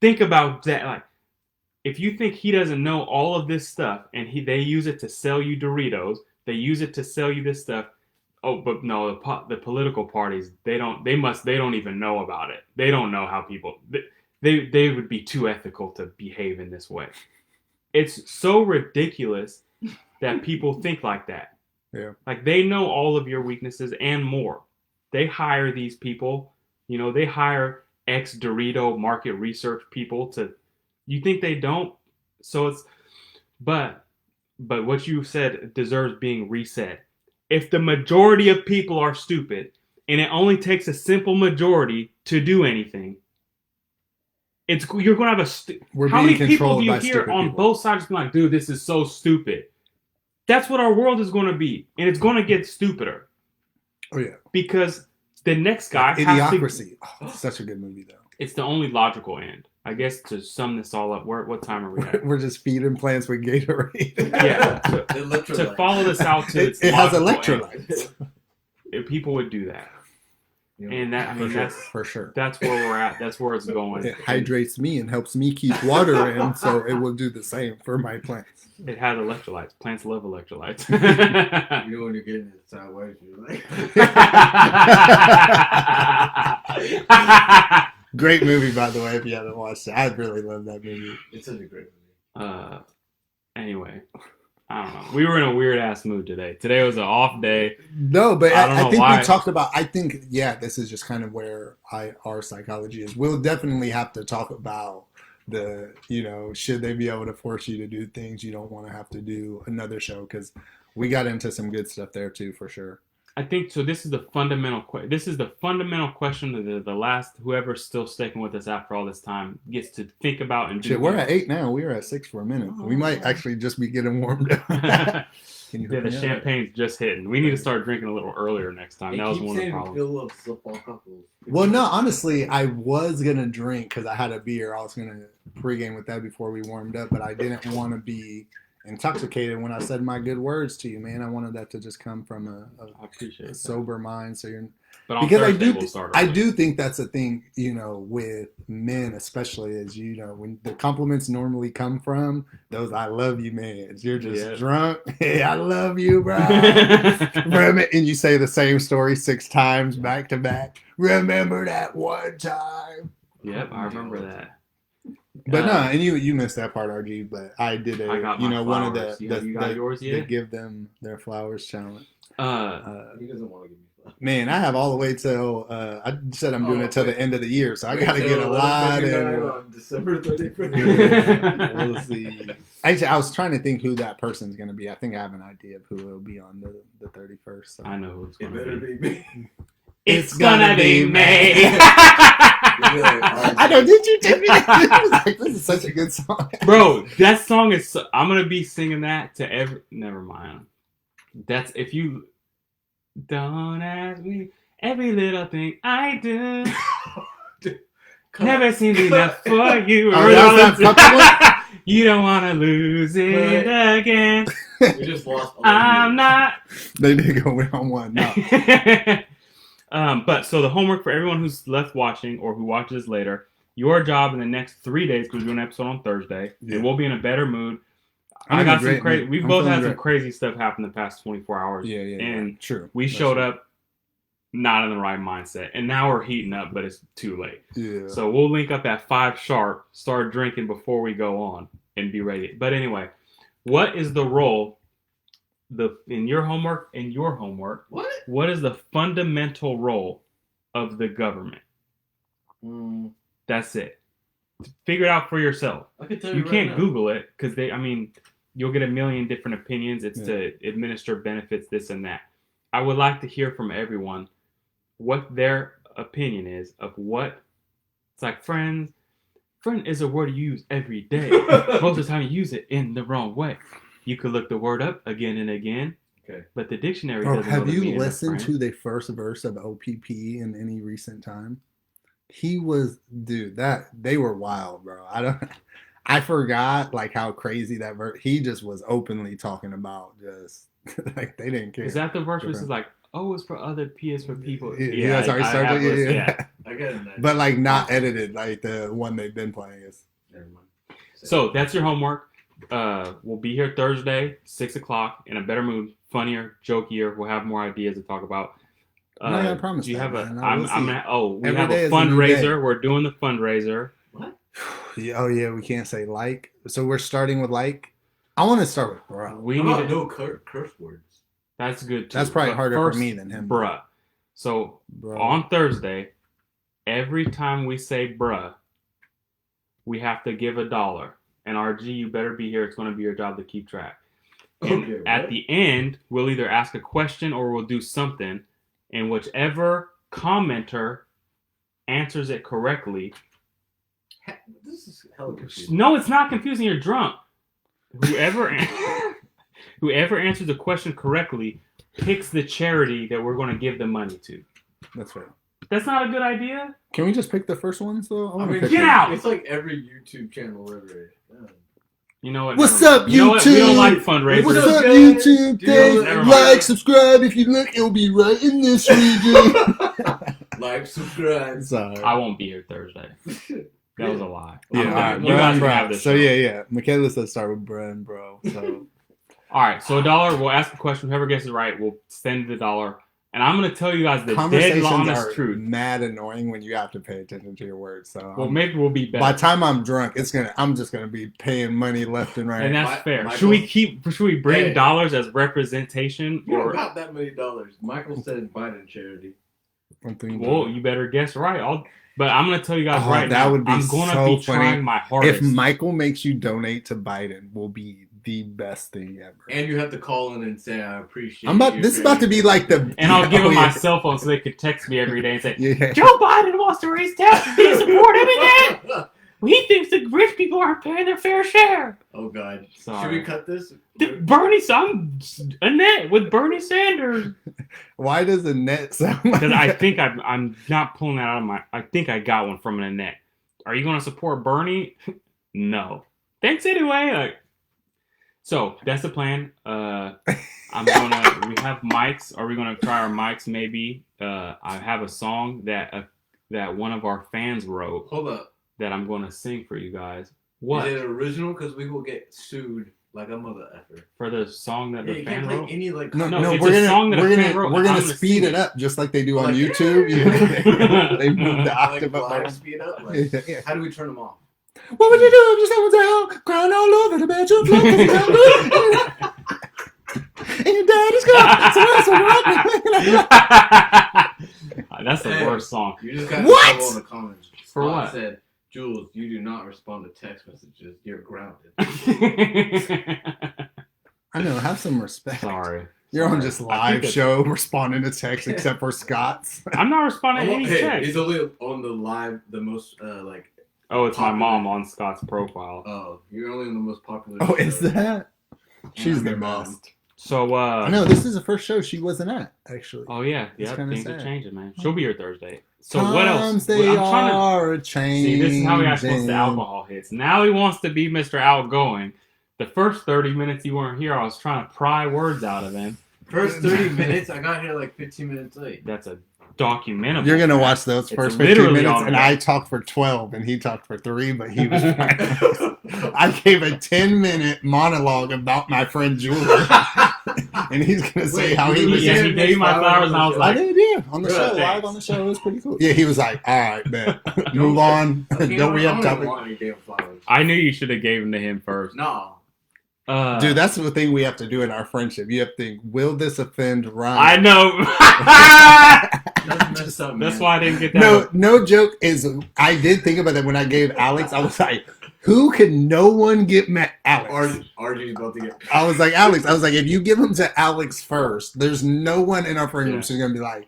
S2: Think about that. Like, if you think he doesn't know all of this stuff, and they use it to sell you Doritos, they use it to sell you this stuff. Oh, but no, the political parties, they don't even know about it. They don't know how people, they would be too ethical to behave in this way. It's so ridiculous that people think like that.
S1: Yeah.
S2: Like, they know all of your weaknesses and more. They hire these people, they hire ex-Dorito market research people you think they don't? So but what you said deserves being resaid. If the majority of people are stupid, and it only takes a simple majority to do anything, you're going to have how many people do you hear on both sides being like, dude, this is so stupid? That's what our world is going to be, and it's going to get stupider.
S1: Oh yeah,
S2: because the next guy
S1: Idiocracy. It's such a good movie, though.
S2: It's the only logical end. I guess to sum this all up, what time are we at?
S1: We're just feeding plants with Gatorade.
S2: Yeah. To follow this out to
S1: it has electrolytes.
S2: If people would do that. And that's
S1: for sure.
S2: That's where we're at. That's where it's going.
S1: It hydrates me and helps me keep water in, so it will do the same for my plants.
S2: It has electrolytes. Plants love electrolytes.
S3: When you're getting it sideways, you're like.
S1: Great movie, by the way, if you haven't watched it. I really love that movie.
S3: It's such a great movie.
S2: Anyway, I don't know. We were in a weird ass mood today. Today was an off day.
S1: No, but I think we talked about. I think this is just kind of where our psychology is. We'll definitely have to talk about should they be able to force you to do things you don't want to have to do, another show, because we got into some good stuff there too, for sure.
S2: I think so. This is the fundamental question. This is the fundamental question that the last whoever's still sticking with us after all this time gets to think about and do.
S1: Shit, we're at 8 now. We were at 6 for a minute. We might actually just be getting warmed up. Can you
S2: Yeah,
S1: hook
S2: the
S1: me up?
S2: champagne's just hitting. We need to start drinking a little earlier next time.
S3: They
S2: That was
S3: keep
S2: one of the
S3: saying
S2: problems.
S3: Phil loves football couples.
S1: Well, no, honestly, I was gonna drink because I had a beer. I was gonna pregame with that before we warmed up, but I didn't want to be intoxicated when I said my good words to you, man. I wanted that to just come from
S2: I appreciate
S1: a
S2: that.
S1: sober mind. So you're
S2: But on
S1: because
S2: Thursday, we'll start
S1: I
S2: early.
S1: do think that's a thing, with men, especially as when the compliments normally come from those "I love you" man. You're just
S2: Yeah.
S1: drunk. Hey, I love you, bro. And you say the same story 6 times back to back. Remember that one time.
S2: Yep, I remember that.
S1: But no, and you missed that part, RG. But I did
S2: I got my
S1: one of
S2: flowers.
S1: the
S2: You got yours
S1: the
S2: yet?
S1: give them their flowers challenge.
S3: He doesn't want to give me flowers.
S1: Man, I have all the way till I said I'm doing it till the end of the year, so I got to
S3: Wait
S1: get a
S3: till
S1: lot
S3: 11:59
S1: in.
S3: on December 31st.
S1: We'll see. Actually, I was trying to think who that person's going to be. I think I have an idea of who will be on the 31st. So.
S2: I know who it's
S3: It
S2: gonna
S3: better
S2: be.
S3: be me.
S2: It's gonna be me.
S1: I know. Did you take me? I was like, this is such a good song,
S2: Bro, that song is. I'm gonna be singing that to every. Never mind. That's if you don't ask me every little thing I do. Never seems enough for you.
S1: Oh, that was that puppy
S2: You don't wanna lose it again.
S3: We just lost.
S2: I'm not.
S1: They did go round one. No.
S2: But so the homework for everyone who's left watching or who watches later, your job in the next 3 days, because we're doing an episode on Thursday,
S1: Yeah.
S2: and we'll be in a better mood.
S1: I'm
S2: I
S1: in a
S2: got some
S1: great
S2: crazy.
S1: mood.
S2: We've
S1: I'm
S2: both
S1: feeling
S2: had some
S1: great.
S2: crazy stuff happen the past 24 hours.
S1: Yeah,
S2: And
S1: true.
S2: we
S1: That's
S2: showed
S1: true.
S2: up not in the right mindset, and now we're heating up, but it's too late.
S1: Yeah.
S2: So we'll link up at 5 sharp, start drinking before we go on, and be ready. But anyway, what is the role in your homework? What is the fundamental role of the government? That's it. Figure it out for yourself.
S3: I can tell
S2: You
S3: right
S2: can't
S3: now.
S2: Google it because you'll get a million different opinions. It's to administer benefits, this and that. I would like to hear from everyone what their opinion is of what. It's like friend is a word you use every day. Most of the time you use it in the wrong way. You could look the word up again and again.
S3: Okay.
S2: But the dictionary
S1: Bro,
S2: doesn't know
S1: have
S2: the
S1: you
S2: meaning of
S1: listened
S2: friend.
S1: to the first verse of OPP in any recent time? He was, dude, they were wild, bro. I forgot like how crazy that verse. He just was openly talking about just like they didn't care.
S2: Is that the verse where it's like, oh, it's for other P is for people?
S1: Yeah, that's already
S2: I
S1: started.
S2: have listened, yeah.
S3: I got it.
S1: But like not edited, like the one they've been playing is.
S3: Never mind.
S2: So that's your homework. We'll be here Thursday, 6 o'clock, in a better mood, funnier, jokier. We'll have more ideas to talk about.
S1: I'm not gonna promise
S2: Do you
S1: that,
S2: have
S1: man.
S2: I'm
S1: We'll
S2: I'm
S1: see.
S2: at, we
S1: Every
S2: have
S1: day
S2: a
S1: is a new day.
S2: fundraiser. We're doing the fundraiser.
S3: What?
S1: Yeah, oh yeah, we can't say like. So we're starting with like. I want to start with bro.
S2: We
S3: How
S2: need
S3: about
S2: to.
S3: no curse words?
S2: That's good too.
S1: That's probably
S2: But
S1: harder
S2: first,
S1: for me than him.
S2: bruh. So
S1: Bro.
S2: on Thursday, every time we say bruh, we have to give $1. And RG, you better be here. It's going to be your job to keep track. And
S3: Okay,
S2: at
S3: what?
S2: the end, we'll either ask a question or we'll do something. And whichever commenter answers it correctly.
S3: This is hella confusing.
S2: No, it's not confusing. You're drunk. Whoever answers the question correctly picks the charity that we're going to give the money to.
S1: That's fair.
S2: That's not a good idea.
S1: Can we just pick the first ones though?
S3: I mean,
S2: Get
S1: one.
S2: out!
S3: It's like every YouTube channel ever.
S2: You know what?
S1: What's
S2: never
S1: up,
S2: mind. You know what? We
S1: YouTube?
S2: don't like fundraisers.
S1: What's
S3: What's
S1: up,
S3: up, guys?
S1: YouTube?
S3: Do you know
S2: never
S1: Like,
S2: mind.
S1: subscribe. If you look, it'll be right in this region.
S3: Like, subscribe.
S1: Sorry.
S2: I won't be here Thursday. That was a lie.
S1: Yeah,
S2: I'm
S1: all
S2: not-
S1: right,
S2: you
S1: bro,
S2: guys
S1: and
S2: can
S1: bro.
S2: have this
S1: So
S2: show.
S1: yeah. Michaela said start with bro and bro. So
S2: All right, so $1. We'll ask a question. Whoever gets it right, we'll send the $1. And I'm going to tell you guys the dead
S1: conversations
S2: honest
S1: are
S2: truth.
S1: mad annoying when you have to pay attention to your words. So
S2: Well, maybe we'll be
S1: by
S2: better.
S1: the time I'm drunk, I'm just gonna be paying money left and right.
S2: And that's fair.
S3: Michael-
S2: Should we bring
S3: Hey.
S2: dollars as representation?
S3: You don't
S2: Or
S3: got that many dollars. Michael said Biden charity.
S1: I'm thinking
S2: well, you better guess right. But I'm going to tell you guys
S1: Oh,
S2: right
S1: that
S2: now.
S1: would be
S2: I'm going to
S1: so
S2: be
S1: funny.
S2: trying my
S1: if
S2: hardest.
S1: Michael makes you donate to Biden, will be the best thing ever.
S3: And you have to call in and say, I appreciate
S1: This is about to be like the.
S2: And I'll give them my
S1: yeah.
S2: cell phone so they could text me every day and say,
S1: Yeah.
S2: Joe Biden wants to raise taxes. Do you support him again? he thinks the rich people aren't paying their fair share.
S3: Oh God!
S2: Sorry.
S3: Should we cut this?
S2: I'm Annette with Bernie Sanders.
S1: Why does Annette sound like
S2: Because I
S1: that?
S2: think I'm not pulling that out of my. I think I got one from an Annette. Are you going to support Bernie? No. Thanks anyway. So that's the plan. We have mics. Are we gonna try our mics? Maybe. I have a song that one of our fans wrote.
S3: Hold up.
S2: That I'm gonna sing for you guys. What?
S3: Is it original? Because we will get sued like a mother effer.
S2: For the song that the fan wrote?
S3: Any like
S1: No,
S2: it's
S1: we're
S2: a
S1: gonna
S2: song that a fan wrote.
S1: we're gonna
S2: I'm
S1: speed
S2: sing
S1: it up just like they do on
S3: Like,
S1: YouTube. They move the octave
S3: like
S1: up.
S3: live speed up. Like,
S1: Yeah.
S3: how do we turn them off?
S1: What would you do if your son was down, crying all over the bedroom floor 'cause it's no good? And your daddy's gone, so that's what
S2: That's the worst song.
S3: You just got
S1: What?
S3: trouble in the comments.
S2: For
S3: Scott
S2: what?
S3: Said, Jules, you do not respond to text messages. You're grounded.
S1: I know, have some respect.
S2: Sorry.
S1: You're on
S2: Sorry.
S1: just
S2: I
S1: live
S2: think it's-
S1: show responding to text except for Scott's.
S2: I'm not responding to any text.
S3: He's only on the live, the most like.
S2: Oh, it's my
S3: popular.
S2: mom on Scott's profile.
S3: Oh, you're only on the most popular.
S1: Oh, is
S3: show.
S1: that? She's
S3: I'm
S1: the
S3: your mom.
S1: best.
S2: So
S1: I know, this is the first show she wasn't at, actually.
S2: Oh yeah,
S1: It's
S2: yeah.
S1: kinda
S2: Things
S1: sad.
S2: are changing, man. She'll be here Thursday. So what else?
S1: Times they
S2: I'm trying to
S1: are changing.
S2: see. This is how he got supposed to alcohol hits. Now he wants to be Mr. Outgoing. The first 30 minutes you weren't here, I was trying to pry words out of him.
S3: First 30 minutes, I got here like 15 minutes late.
S2: That's a documentary.
S1: You're gonna watch those
S2: It's
S1: first 15
S2: literally
S1: minutes,
S2: on
S1: and
S2: there.
S1: I talked for 12, and he talked for 3, but he was fine. I gave a 10-minute monologue about my friend Jules, and he's gonna say
S3: Wait,
S1: how he was.
S2: Yeah, he gave me my flowers, and I was
S1: I
S2: like,
S1: did, yeah, on the
S3: Good,
S1: show,
S3: thanks.
S1: live on the show. It was pretty cool. Yeah, he was like, "All right, man, move on. Don't we have topic?"
S2: I knew you should have gave them to him first.
S3: No.
S1: Dude, that's the thing we have to do in our friendship. You have to think, will this offend
S2: I
S1: Ryan?
S2: know.
S3: That's messed up, man.
S2: That's why I didn't get that.
S1: No joke is, I did think about that when I gave Alex. I was like, who can no one get mad? Alex.
S3: RG's about to get.
S1: I was like, Alex. I was like, if you give them to Alex first, there's no one in our friend group who's gonna be like,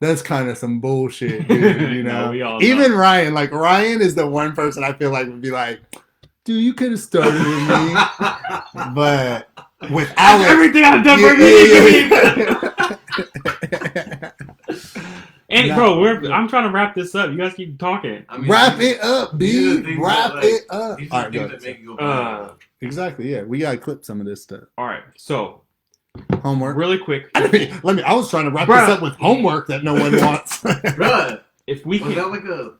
S1: that's kind of some bullshit, dude. You know.
S2: No, we all
S1: Even
S2: know.
S1: Ryan, like Ryan is the one person I feel like would be like, dude, you could have started with me, but with Alex,
S2: Everything I've done for me. And
S1: Nah.
S2: bro, I'm trying to wrap this up. You guys keep talking.
S3: I mean,
S1: wrap it up,
S3: these are the
S1: B.
S3: things
S1: Wrap
S3: that,
S1: it up.
S3: These
S1: All
S3: are
S1: right,
S3: the
S1: go
S3: things that
S1: ahead.
S3: make you go viral.
S1: Exactly. Yeah, we gotta clip some of this stuff.
S2: All right, so
S1: Homework.
S2: really quick,
S1: I was trying to wrap
S2: Bruh.
S1: this up with homework that no one wants.
S3: Bruh,
S2: if we
S3: was
S2: can,
S3: that like a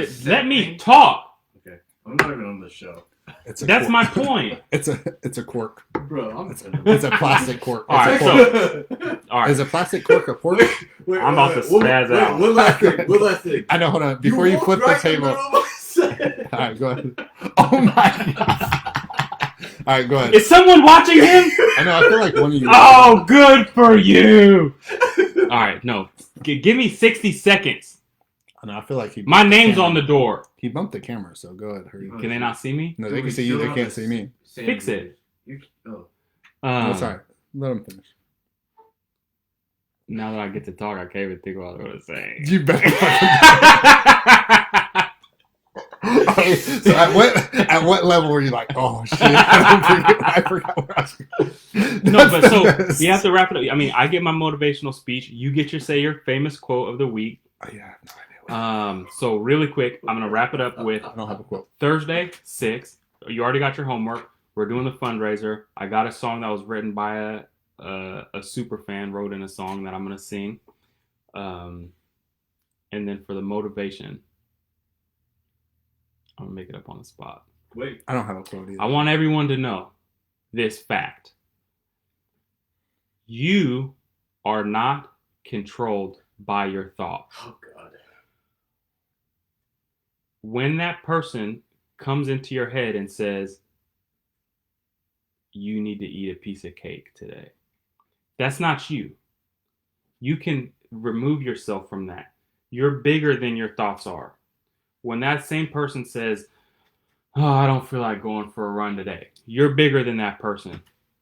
S3: set
S2: let me
S3: thing?
S2: talk.
S3: Okay, I'm not even on the show.
S1: It's a
S2: That's
S1: quirk.
S2: my point.
S1: It's a quirk.
S3: Bro, I'm
S1: It's a plastic cork.
S2: All right,
S1: It's a cork.
S2: All right,
S1: Is a plastic cork a cork?
S2: I'm about to spaz out.
S3: One last thing. One last thing.
S1: I know. Hold on. Before you
S3: walked
S1: flip the
S3: right in
S1: table.
S3: middle of my set.
S1: All right, go ahead. Oh my god. All right, go ahead.
S2: is someone watching him?
S1: I know. I feel like one of you.
S2: Oh, good for you. All right, no, give me 60 seconds.
S1: I know. I feel like he.
S2: My name's on the door.
S1: He bumped the camera, so go ahead. Hurry.
S2: Can they not see me?
S1: No, they can see you. They can't see me.
S2: Fix it.
S3: Oh.
S1: No, it's all right. Let him finish.
S2: Now that I get to talk, I can't even think about what I was saying.
S1: You better. So at what level were you like, oh shit? I forgot what I was.
S2: No, but so
S1: That's
S2: we have to wrap it up. I mean, I get my motivational speech. You get your famous quote of the week.
S1: Oh, yeah, I have no idea.
S2: So really quick, I'm gonna wrap it up with
S1: I don't have a quote.
S2: Thursday 6. You already got your homework. We're doing the fundraiser. I got a song that was written by a super fan wrote in a song that I'm gonna sing. And then for the motivation, I'm gonna make it up on the spot.
S3: Wait.
S1: I don't have a quote either.
S2: I want everyone to know this fact. You are not controlled by your thoughts.
S3: Oh God.
S2: When that person comes into your head and says, you need to eat a piece of cake today, that's not you. You can remove yourself from that. You're bigger than your thoughts are. When that same person says, oh, I don't feel like going for a run today, you're bigger than that person.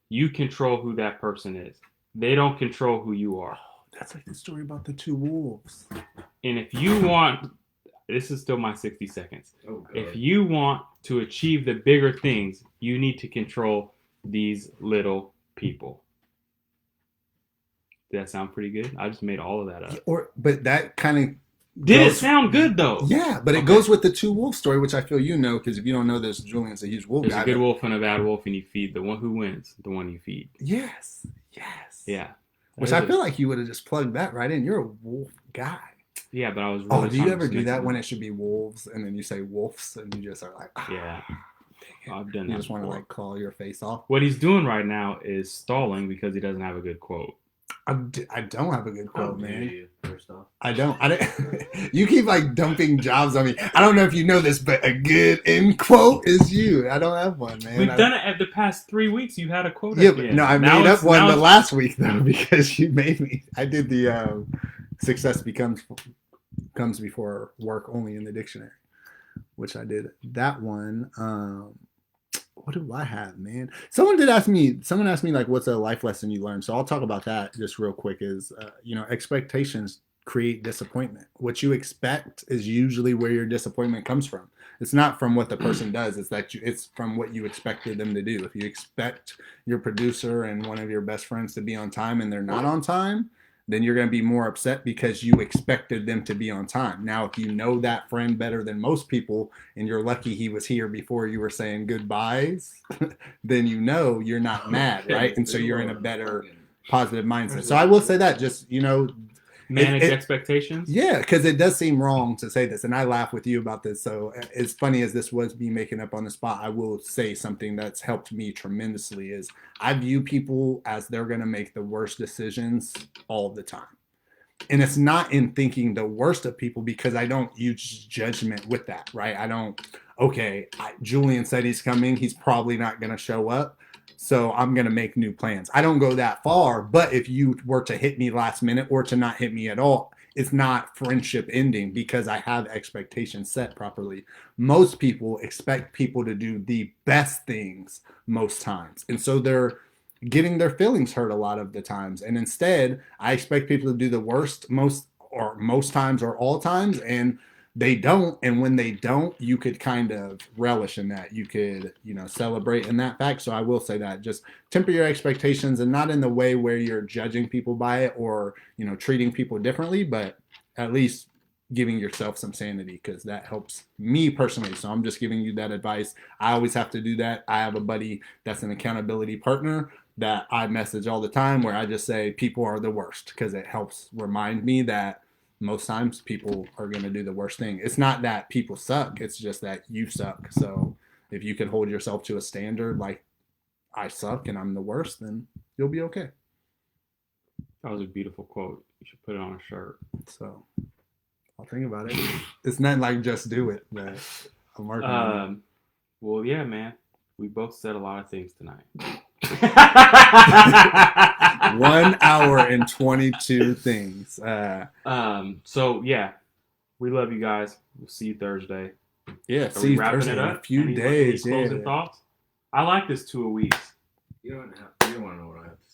S2: You control who that person is. They don't control who you are.
S1: That's like the story about the two wolves.
S2: And if you want, this is still my 60 seconds.
S3: Oh, God.
S2: If you want to achieve the bigger things, you need to control these little people. Did that sound pretty good? I just made all of that up.
S1: But that kind of
S2: Did it sound good though?
S1: Yeah, but it goes with the two wolf story, which I feel you know, because if you don't know this, Julian's a huge wolf
S2: There's
S1: guy.
S2: a good wolf and a bad wolf, and you feed the one who wins, the one you feed.
S1: Yes.
S2: Yeah.
S1: Which I feel like you would have just plugged that right in. You're a wolf guy.
S2: Yeah, but I was really
S1: do you ever do that when it should be wolves and then you say wolves and you just are like,
S2: yeah, I've done that.
S1: You just want to
S2: before.
S1: like call your face off.
S2: What he's doing right now is stalling because he doesn't have a good quote.
S1: I don't have a good quote, man.
S3: You, first off.
S1: I don't. You keep like dumping jobs on me. I don't know if you know this, but a good end quote is you. I don't have one, man.
S2: We've done it at the past 3 weeks. You had a quote.
S1: Yeah, but no, I made up one the last week though because you made me. I did the success comes before work only in the dictionary, which I did that one. What do I have, man? Someone asked me like, what's a life lesson you learned? So I'll talk about that just real quick is, expectations create disappointment. What you expect is usually where your disappointment comes from. It's not from what the person does. It's from what you expected them to do. If you expect your producer and one of your best friends to be on time and they're not on time, then you're going to be more upset because you expected them to be on time. Now, if you know that friend better than most people and you're lucky he was here before you were saying goodbyes, then you're not mad, right? And so you're in a better positive mindset. So I will say that just,
S2: manage expectations.
S1: Yeah, because it does seem wrong to say this, and I laugh with you about this. So as funny as this was me making up on the spot, I will say something that's helped me tremendously is I view people as they're going to make the worst decisions all the time. And it's not in thinking the worst of people because I don't use judgment with that, right? Julian said he's coming. He's probably not going to show up. So I'm going to make new plans. I don't go that far, but if you were to hit me last minute or to not hit me at all, it's not friendship ending because I have expectations set properly. Most people expect people to do the best things most times. And so they're getting their feelings hurt a lot of the times. And instead, I expect people to do the worst most times or all times. And they don't, and when they don't, you could kind of relish in that. You could, celebrate in that fact. So I will say that just temper your expectations and not in the way where you're judging people by it or, treating people differently, but at least giving yourself some sanity because that helps me personally. So I'm just giving you that advice. I always have to do that. I have a buddy that's an accountability partner that I message all the time where I just say people are the worst because it helps remind me that most times people are going to do the worst thing. It's not that people suck. It's just that you suck. So if you can hold yourself to a standard like I suck and I'm the worst, then you'll be okay.
S2: That was a beautiful quote. You should put it on a shirt.
S1: So I'll think about it. It's not like just do it, but I'm working on it.
S2: Well, yeah, man. We both said a lot of things tonight.
S1: 1 hour and 22 things.
S2: So yeah, we love you guys. We'll see you Thursday.
S1: Yeah,
S2: see you Thursday in a few days. Any closing thoughts? I like this 2 a week.
S3: You don't want to know what I have to say.